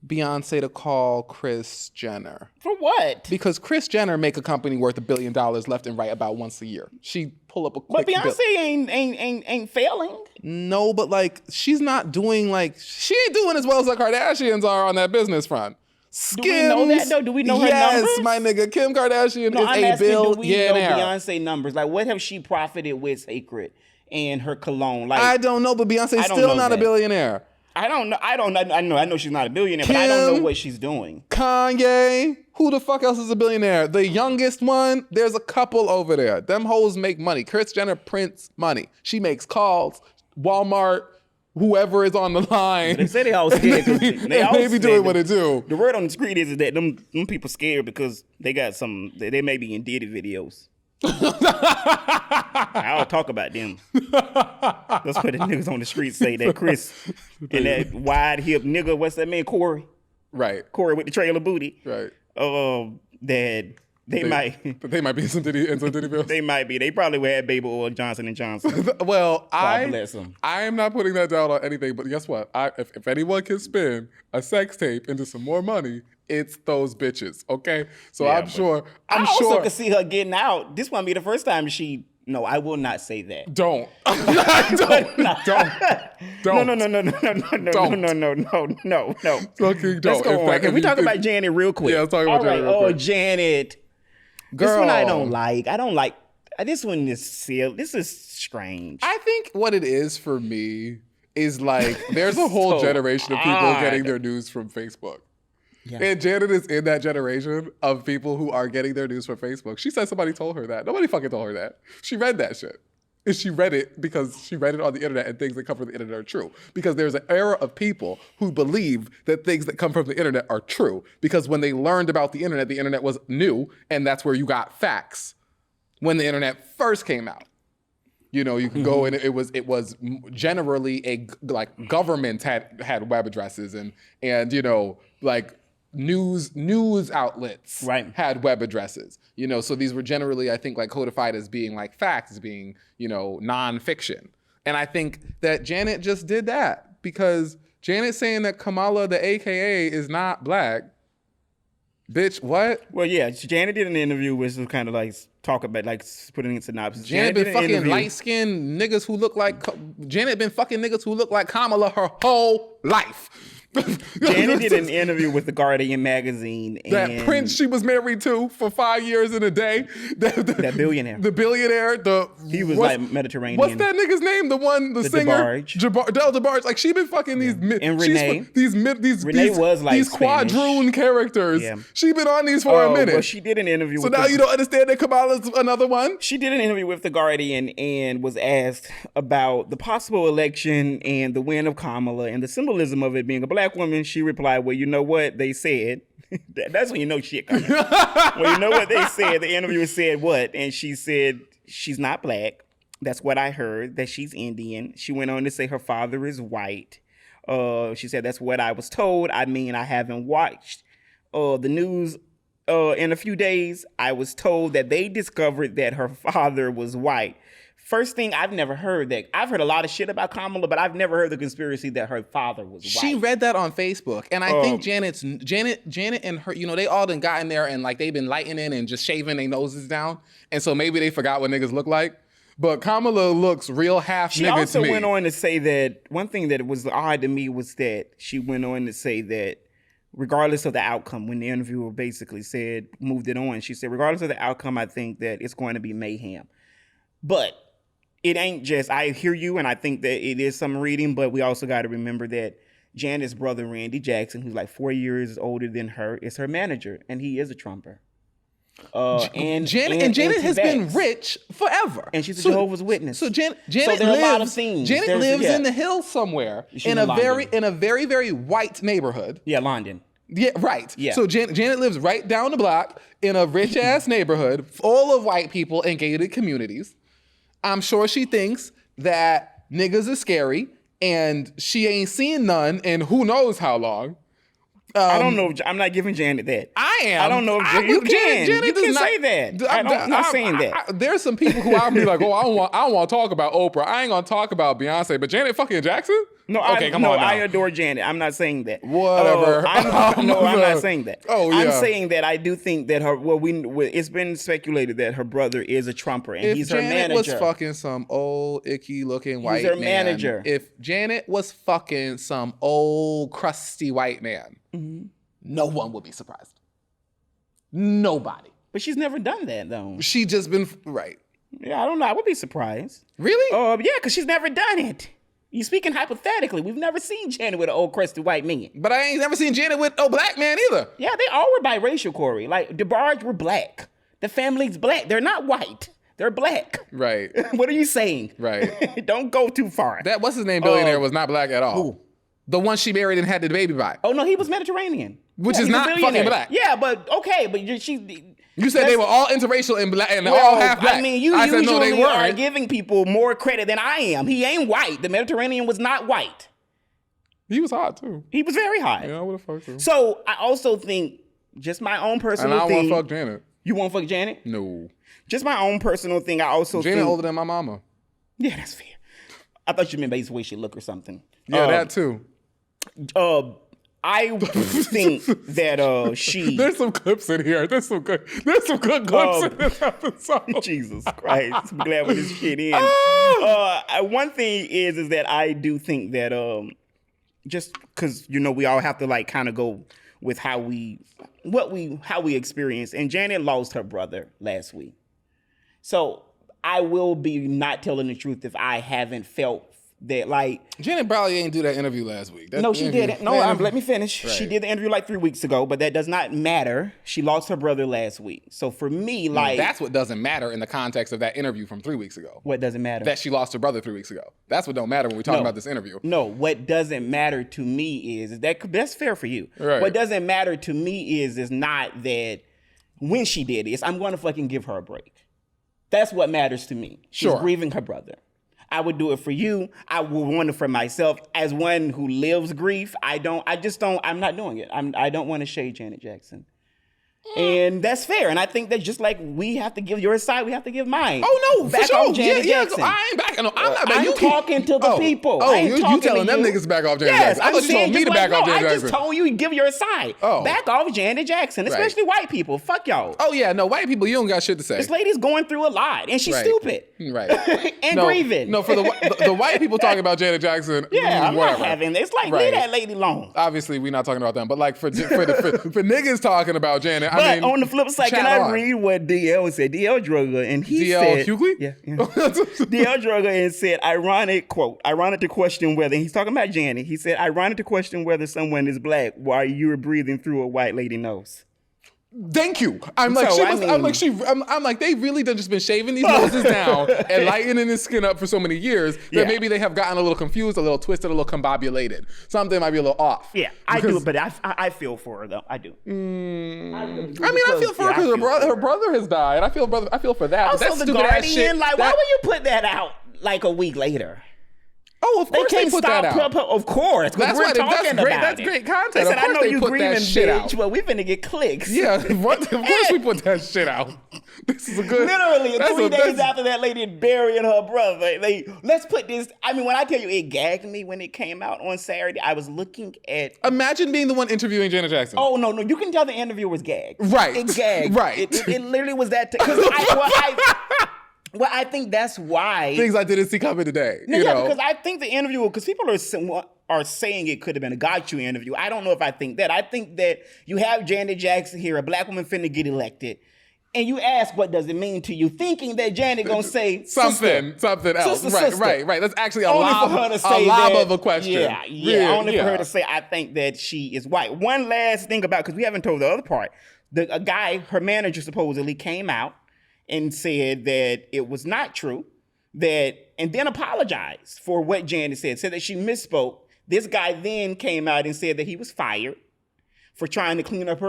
Beyonce to call Kris Jenner. For what? Because Kris Jenner make a company worth $1 billion left and right about once a year. She pull up a quick But Beyonce ain't failing. No, but like she ain't doing as well as the Kardashians are on that business front. Skims, do we know that though? Do we know her numbers? Yes, my nigga, Kim Kardashian is a billionaire. Do we know Beyonce numbers? Like, what have she profited with Sacred and her cologne? Like, I don't know, but Beyonce's still not a billionaire. I don't know. I know she's not a billionaire, but I don't know what she's doing. Kanye, who the fuck else is a billionaire? The youngest one, there's a couple over there. Them hoes make money. Kris Jenner prints money. She makes calls. Walmart, whoever is on the line. They say they all scared. They be doing what they do. The word on the street is that them people scared because they got they may be in Diddy videos. I'll talk about them. That's what the niggas on the street say. That Chris and that wide hip nigga, what's that man, Corey? Right. Corey with the trailer booty. Right. That They might be in some titty pills. They might be. They probably would have baby oil Johnson & Johnson. Well, God bless them. I am not putting that down on anything, but guess what? If anyone can spin a sex tape into some more money, it's those bitches, okay? So yeah, I'm sure. I also could see her getting out. This won't be the first time she... No, I will not say that. Don't. Don't. No. Fucking don't. Let's go on. Can we talk about Janet real quick? Yeah, let's talk about Janet real quick. Janet. Girl. This one I don't like. This one is silly. This is strange. I think what it is for me is like, there's a whole generation of people getting their news from Facebook. Yeah. And Janet is in that generation of people who are getting their news from Facebook. She said somebody told her that. Nobody fucking told her that. She read that shit. And she read it because she read it on the internet and things that come from the internet are true. Because there's an era of people who believe that things that come from the internet are true. Because when they learned about the internet was new, and that's where you got facts. When the internet first came out. You know, you can go and it was generally government had web addresses and you know, like news outlets had web addresses, you know, so these were generally, I think, like codified as being like facts, as being, you know, nonfiction. And I think that Janet just did that because Janet saying that Kamala, the AKA, is not black. Bitch, what? Well, yeah, Janet did an interview with some kind of like talk about like putting in synopsis. Janet been fucking light-skinned niggas who look like Janet been fucking niggas who look like Kamala her whole life. Janet did an interview with the Guardian magazine. That prince she was married to for 5 years and a day. That billionaire. The billionaire. He was like Mediterranean. What's that nigga's name? The singer? Del DeBarge. Like she been fucking these... And Renee. Renee was like these quadroon characters. Yeah. She been on these for a minute. Well, she did an interview with... So now you don't understand that Kamala's another one? She did an interview with the Guardian and was asked about the possible election and the win of Kamala and the symbolism of it being a black woman. She replied, well, you know what they said. That's when you know shit coming. Well, you know what they said. The interviewer said what? And she said, she's not black. That's what I heard, that she's Indian. She went on to say her father is white. She said, that's what I was told. I mean, I haven't watched the news in a few days. I was told that they discovered that her father was white. First thing, I've never heard that. I've heard a lot of shit about Kamala, but I've never heard the conspiracy that her father was white. She read that on Facebook, and I think Janet and her, you know, they all done got in there and like they've been lightening and just shaving their noses down, and so maybe they forgot what niggas look like. But Kamala looks real half nigga to me. She also went on to say that one thing that was odd to me was that she went on to say that regardless of the outcome, when the interviewer basically said, moved it on, she said, regardless of the outcome, I think that it's going to be mayhem. But it ain't just, I hear you, and I think that it is some reading, but we also got to remember that Janet's brother, Randy Jackson, who's like 4 years older than her, is her manager, and he is a Trumper. Janet has been rich forever. And she's a Jehovah's Witness. So Janet there lives, are a lot of scenes. Janet lives in the hills somewhere, in a very, very white neighborhood. Yeah, London. Yeah, right. Yeah. So Janet lives right down the block in a rich-ass neighborhood, full of white people and gated communities. I'm sure she thinks that niggas are scary and she ain't seen none in who knows how long. I don't know. I'm not giving Janet that. I am. I don't know if you can. Janet you can say that. I'm not saying that. There's some people who I'll be like, oh, I don't want to talk about Oprah. I ain't gonna talk about Beyonce, but Janet fucking Jackson? No, I adore Janet. I'm not saying that. Whatever. I'm not saying that. Oh, yeah. I'm saying that I do think that her. Well, it's been speculated that her brother is a Trumper and he's her manager. If Janet was fucking some old icky looking white man. He's her manager. If Janet was fucking some old crusty white man, no one would be surprised. Nobody. But she's never done that though. She just been right. Yeah, I don't know. I would be surprised. Really? Yeah, because she's never done it. You speaking hypothetically. We've never seen Janet with an old crusty white man. But I ain't never seen Janet with no black man either. Yeah, they all were biracial, Corey. Like, DeBarge were black. The family's black. They're not white. They're black. Right. What are you saying? Right. Don't go too far. That what's his name billionaire was not black at all. Who? The one she married and had the baby by. Oh, no, he was Mediterranean. Which is not fucking black. Yeah, but okay, but you said they were all interracial and black and all half black. I mean, you usually are giving people more credit than I am. He ain't white. The Mediterranean was not white. He was hot too. He was very hot. Yeah, I would have fucked him. So I also think, just my own personal thing. And I want to fuck Janet. You won't fuck Janet? No. Just my own personal thing. I also Janet older than my mama. Yeah, that's fair. I thought you meant based on the way she look or something. Yeah, that too. I think that she. There's some clips in here. There's some good clips in this episode. Jesus Christ! I'm glad with this shit in. One thing is that I do think that just because we all have to like kind of go with how we experience. And Janet lost her brother last week, so I will be not telling the truth if I haven't felt that like Janet probably ain't do that interview last week. No, she didn't. No, let me finish. Right. She did the interview like 3 weeks ago, but that does not matter. She lost her brother last week. So for me, like that's what doesn't matter in the context of that interview from 3 weeks ago. What doesn't matter? That she lost her brother 3 weeks ago. That's what don't matter when we talk about this interview. No, what doesn't matter to me is that's fair for you. Right. What doesn't matter to me is not that when she did this, I'm going to fucking give her a break. That's what matters to me. She's grieving her brother. I would do it for you. I would want it for myself. As one who lives grief, I'm not doing it. I don't want to shade Janet Jackson. And that's fair. And I think that just like we have to give your side, we have to give mine. Oh, no, back for sure. off Janet Jackson. I ain't backing no, I'm not backing. I'm talking to the people. Oh, you telling them niggas back off Janet Jackson. I thought you told me to back off Janet Jackson. I just told you give your side. Back off Janet Jackson, especially white people. Fuck y'all. Oh, yeah, no, white people, you don't got shit to say. This lady's going through a lot, and she's stupid. Right. And grieving. No, for the white people talking about Janet Jackson, I'm not having this. Like, leave that lady alone. Obviously, we're not talking about them, but like for niggas talking about Janet, I mean, on the flip side, can I read what DL said? DL Drugger, and he said... DL Hughley? Yeah. DL Drugger and said, ironic to question whether... He's talking about Janet. He said, ironic to question whether someone is black while you're breathing through a white lady nose. Thank you. I'm like, they really done just been shaving these noses down and lightening his skin up for so many years that maybe they have gotten a little confused, a little twisted, a little combobulated. Something might be a little off. Yeah, I do, but I feel for her though. I do. I feel for her because her brother has died. I feel for that. Also, but that's the Guardian, why would you put that out like a week later? Oh, of course they put that out. Of course, because we're talking about it. That's great content. They said, I know you grieving, bitch, but we finna get clicks. Yeah, of course we put that shit out. This is a good... Literally, 3 days after that lady burying her brother, let's put this... I mean, when I tell you it gagged me when it came out on Saturday, I was looking at... Imagine being the one interviewing Janet Jackson. Oh, no, you can tell the interview was gagged. Right. It gagged. Right. It literally was that... Well, I think that's why... Things I didn't see coming today. Because I think the interview... Because people are saying it could have been a got you interview. I don't know if I think that. I think that you have Janet Jackson here, a black woman finna get elected, and you ask what does it mean to you, thinking that Janet gonna say something else. Sister. Right. That's actually a lob of a question. Yeah. Only for her to say, I think that she is white. One last thing about, because we haven't told the other part. A guy, her manager supposedly came out and said that it was not true, and then apologized for what Janet said that she misspoke. This guy then came out and said that he was fired for trying to clean up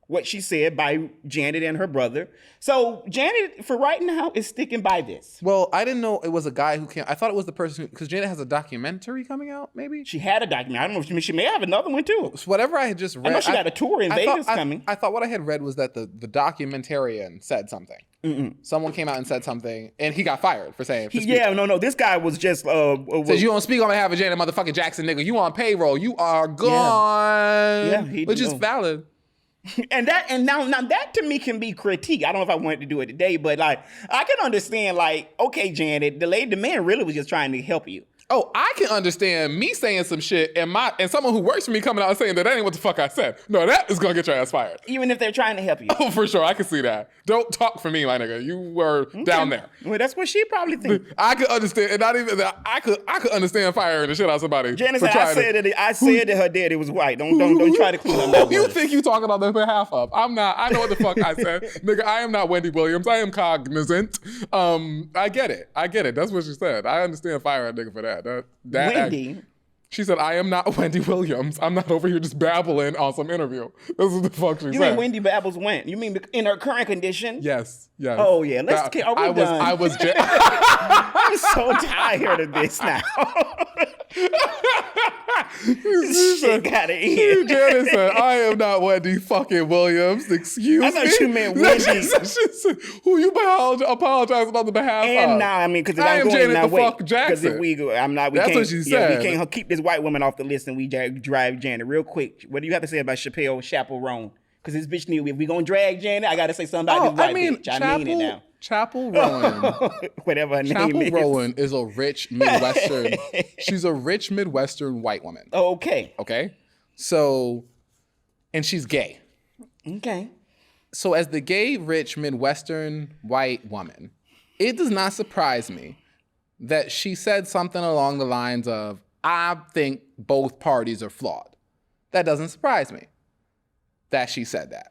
what she said by Janet and her brother. So Janet, for right now, is sticking by this. Well, I didn't know it was a guy who came. I thought it was the person because Janet has a documentary coming out, maybe? She had a documentary. I don't know if she may have another one, too. So whatever I had just read. I know she got a tour in Vegas coming. I thought what I had read was that the documentarian said something. Mm-mm. Someone came out and said something, and he got fired for saying. No. This guy was just says you don't speak on behalf of Janet motherfucking Jackson, nigga. You on payroll. You are gone. Yeah, which is valid. And now that to me can be critique. I don't know if I wanted to do it today, but like I can understand. Like, okay, Janet, the man really was just trying to help you. Oh, I can understand me saying some shit and someone who works for me coming out and saying that ain't what the fuck I said. No, that is gonna get your ass fired. Even if they're trying to help you. Oh, for sure. I can see that. Don't talk for me, my nigga. You were down there. Well, that's what she probably thinks. I could understand, and not even that. I could understand firing the shit out of somebody. Janet said, I said that her daddy was white. Don't try to clean up that. Who you think you talking on their behalf of? I'm not. I know what the fuck I said, nigga. I am not Wendy Williams. I am cognizant. I get it. That's what she said. I understand firing a nigga for that. Wendy. She said, I am not Wendy Williams. I'm not over here just babbling on some interview. This is the fuck she said. You mean Wendy babbles when? You mean in her current condition? Yes. Oh, yeah. Are we done? I'm so tired of this now. Shit got it in. Janet said, I am not Wendy fucking Williams. Excuse me. I thought you meant Wendy. Who you apologizing on the behalf of? And now, I mean, because if I'm going Janet now, the wait. fuck Jackson. Because if we go, I'm not. We That's can't, what she said. We can't keep this white woman off the list and we drive Janet real quick. What do you have to say about Chappell-Roan? Because this bitch if we gonna drag Janet, I gotta say something about this white bitch. I mean it now. Chappell-Roan. Whatever her name is. Chappell-Roan is a rich Midwestern. She's a rich Midwestern white woman. Oh, okay. Okay? So, and she's gay. Okay. So as the gay, rich Midwestern white woman, it does not surprise me that she said something along the lines of, I think both parties are flawed. That doesn't surprise me that she said that.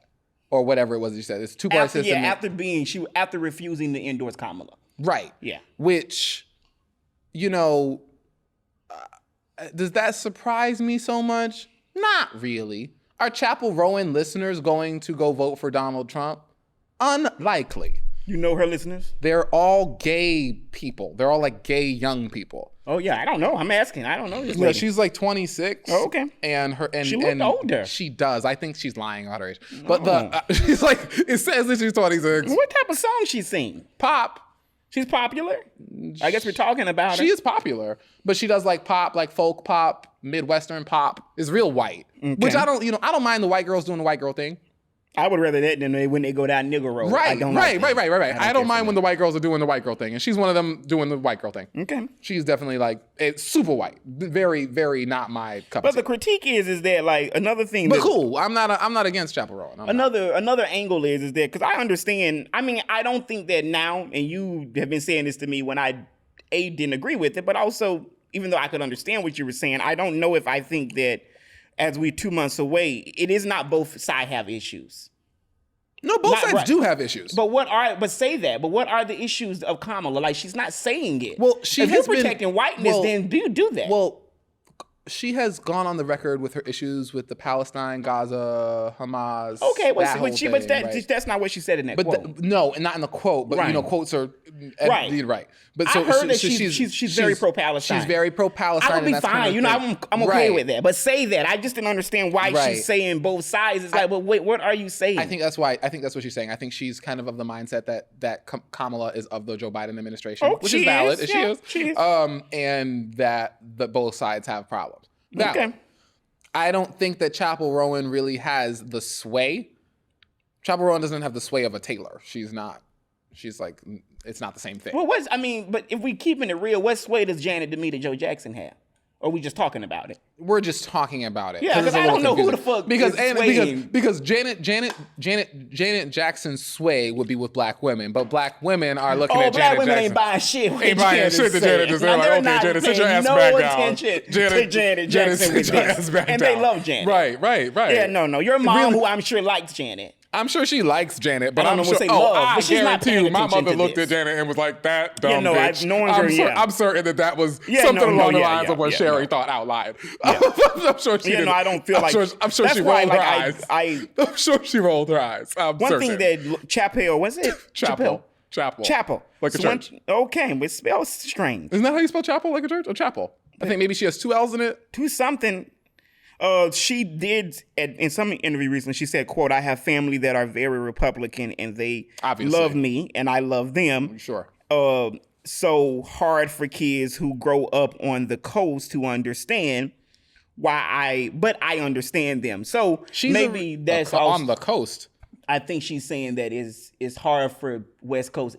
Or whatever it was that she said. It's a two-party system. Yeah, after refusing to endorse Kamala. Right. Yeah. Which, does that surprise me so much? Not really. Are Chappell-Roan listeners going to go vote for Donald Trump? Unlikely. You know her listeners? They're all gay people. They're all like gay young people. Oh yeah, I don't know. I'm asking. I don't know this lady. Yeah, she's like 26. Oh, okay. And she looked older. She does. I think she's lying about her age. But she's like, it says that she's 26. What type of song she sing? Pop. She's popular? I guess we're talking about her. She is popular, but she does like pop, like folk pop, Midwestern pop. Is real white. Okay. Which I don't mind the white girls doing the white girl thing. I would rather that than when they go down nigger road. Right. I don't mind that. when the white girls are doing the white girl thing, and she's one of them doing the white girl thing. Okay. She's definitely like it's super white, very, very not my cup. But the critique is that like another thing. But cool, I'm not against Chappell-Roan. Another angle is that because I understand. I mean, I don't think that now, and you have been saying this to me when I didn't agree with it, but also even though I could understand what you were saying, I don't know if I think that. As we 2 months away, it is not both sides have issues. No, both sides do have issues. But say that. But what are the issues of Kamala? Like she's not saying it. Well, if you're protecting whiteness, then do that. Well, she has gone on the record with her issues with the Palestine, Gaza, Hamas. Okay, that's not what she said in that quote. No, not in the quote. But quotes are right. But I heard that she's very pro-Palestine. She's very pro-Palestine. I would be fine. I'm okay with that. But say that. I just didn't understand why she's saying both sides. It's like, well, wait, what are you saying? I think that's what she's saying. I think she's kind of the mindset that Kamala is of the Joe Biden administration, which is valid. She is. And that both sides have problems. Now, I don't think that Chappell-Roan really has the sway. Chappell-Roan doesn't have the sway of a Taylor. She's not. She's like, it's not the same thing. Well, but if we keeping it real, what sway does Janet DeMita Joe Jackson have? Or are we just talking about it? We're just talking about it. Yeah, because I don't know who the fuck because Janet Jackson's sway would be with black women, but black women are looking at Janet Jackson. Black women ain't buying shit. Ain't buying shit to Janet Jackson. Like, okay, Janet, sit your ass back down. To Janet Jackson with this. And they love Janet. Right. Yeah, no. Your mom, who I'm sure liked Janet. I'm sure she likes Janet, but I'm sure. I guarantee you, my mother looked at Janet and was like, "That dumb bitch." I'm certain that was something along the lines of what Sherry thought out loud. I'm sure she didn't. I don't feel like. I'm sure she rolled her eyes. I'm sure she rolled her eyes. One thing that Chappell, was it? Chappell. Like a church. Okay, but it spells strange. Isn't that how you spell chapel, like a church? Or chapel? I think maybe she has two L's in it. Two something. She did, in some interview recently, she said, quote, "I have family that are very Republican and they love me and I love them." Sure. So hard for kids who grow up on the coast to understand but I understand them. So maybe that's also, on the coast. I think she's saying that it's hard for West Coast,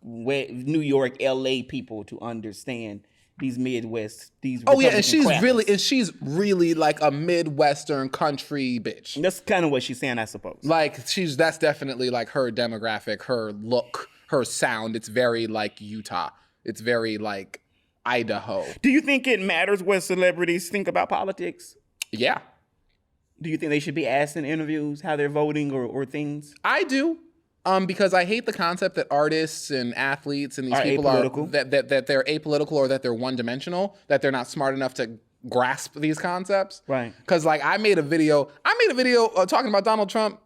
New York, LA people to understand these Midwest, these Republican and she's really like a Midwestern country bitch. That's kind of what she's saying, I suppose. Like that's definitely like her demographic, her look, her sound. It's very like Utah. It's very like Idaho. Do you think it matters what celebrities think about politics? Yeah. Do you think they should be asked in interviews how they're voting or things? I do. Because I hate the concept that artists and athletes and these people apolitical. that they're apolitical or that they're one-dimensional, that they're not smart enough to grasp these concepts. Right. Because like I made a video talking about Donald Trump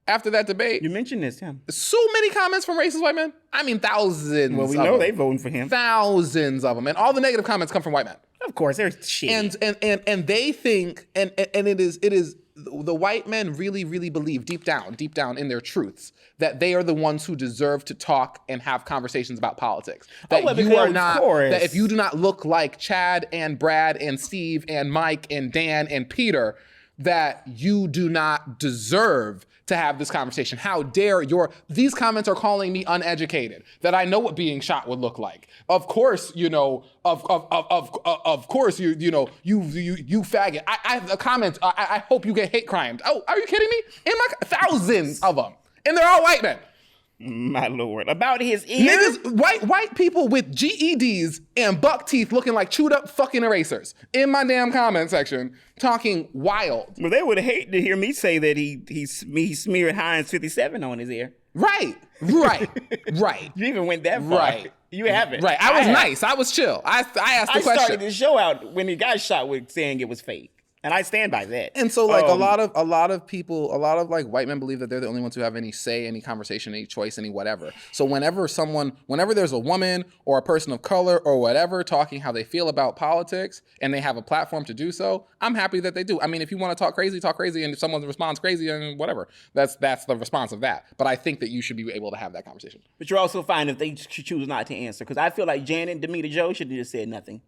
after that debate. You mentioned this, yeah. So many comments from racist white men. I mean, thousands. Well, we know they voting for him. Thousands of them, and all the negative comments come from white men. Of course, they're shitty. And they think, and it is the white men really, really believe deep down in their truths that they are the ones who deserve to talk and have conversations about politics. That you are not, that if you do not look like Chad and Brad and Steve and Mike and Dan and Peter, that you do not deserve to have this conversation. How dare these comments are calling me uneducated, that I know what being shot would look like. Of course, of course, you faggot. I the comments, I hope you get hate crimes. Oh, are you kidding me? Thousands of them. And they're all white men. My Lord. About his ears? Niggas, white people with GEDs and buck teeth looking like chewed up fucking erasers in my damn comment section talking wild. Well, they would hate to hear me say that he smeared Heinz 57 on his ear. Right. You even went that far. Right. You haven't. Right. I was nice. I was chill. I asked the question. I started the show out when he got shot with saying it was fake. And I stand by that. And so, like, a lot of people, a lot of like white men believe that they're the only ones who have any say, any conversation, any choice, any whatever. So whenever there's a woman or a person of color or whatever talking how they feel about politics and they have a platform to do so, I'm happy that they do. I mean, if you want to talk crazy, and if someone responds crazy and whatever, that's the response of that. But I think that you should be able to have that conversation. But you're also fine if they choose not to answer, because I feel like Janet and Demeter Joe should have just said nothing.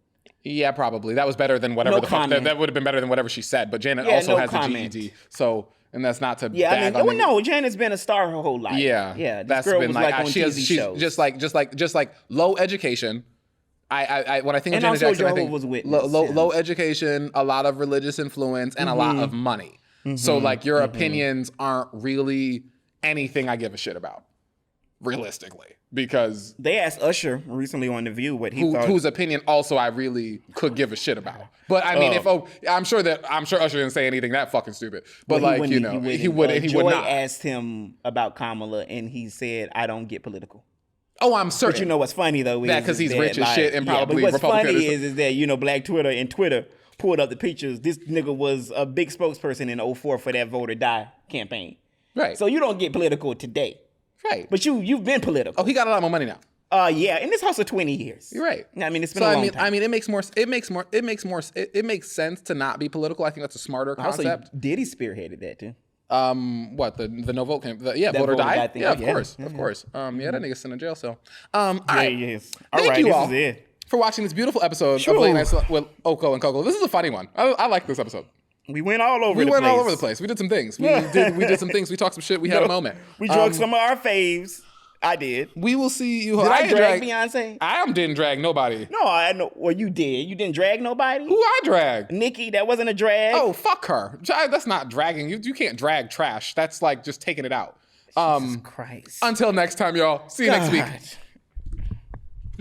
Yeah, probably. That was better than whatever that would have been better than whatever she said. But Janet also has a GED, so and that's not to bag on. No, Janet's been a star her whole life. Yeah. This girl was like on TV she's shows. just like low education. I when I think of and Janet Jackson, I think was witness, low education, a lot of religious influence, and a lot of money. So like your opinions aren't really anything I give a shit about, realistically. Because they asked Usher recently on The View what he thought. Whose opinion also I really could give a shit about. But I mean, I'm sure Usher didn't say anything that fucking stupid. But he would Joy not. asked him about Kamala, and he said, "I don't get political." Oh, I'm certain. But you know what's funny though? Because he's rich as shit and probably what's Republican. Funny is that Black Twitter pulled up the pictures. This nigga was a big spokesperson in 2004 for that Vote or Die campaign. Right. So you don't get political today. Right. But you've been political. Oh, he got a lot more money now. Yeah, in this house for 20 years. You're right. I mean, it's been a long time. I mean, it makes sense to not be political. I think that's a smarter concept. Also, Diddy spearheaded that too. What the no vote camp? Vote or die thing. Yeah, of course. Yeah, that nigga's sitting in jail. So, all right. Yes. Thank you all for watching this beautiful episode of Late Nights with Oko and Coco. This is a funny one. I like this episode. We went all over the place. We did some things. We did some things. We talked some shit. We had a moment. We drugged some of our faves. I did. We will see you. Did I drag Beyonce? I didn't drag nobody. No, I know. Well, you did. You didn't drag nobody? Who I dragged? Nicki, that wasn't a drag. Oh, fuck her. That's not dragging. You can't drag trash. That's like just taking it out. Jesus Christ. Until next time, y'all. See you next week.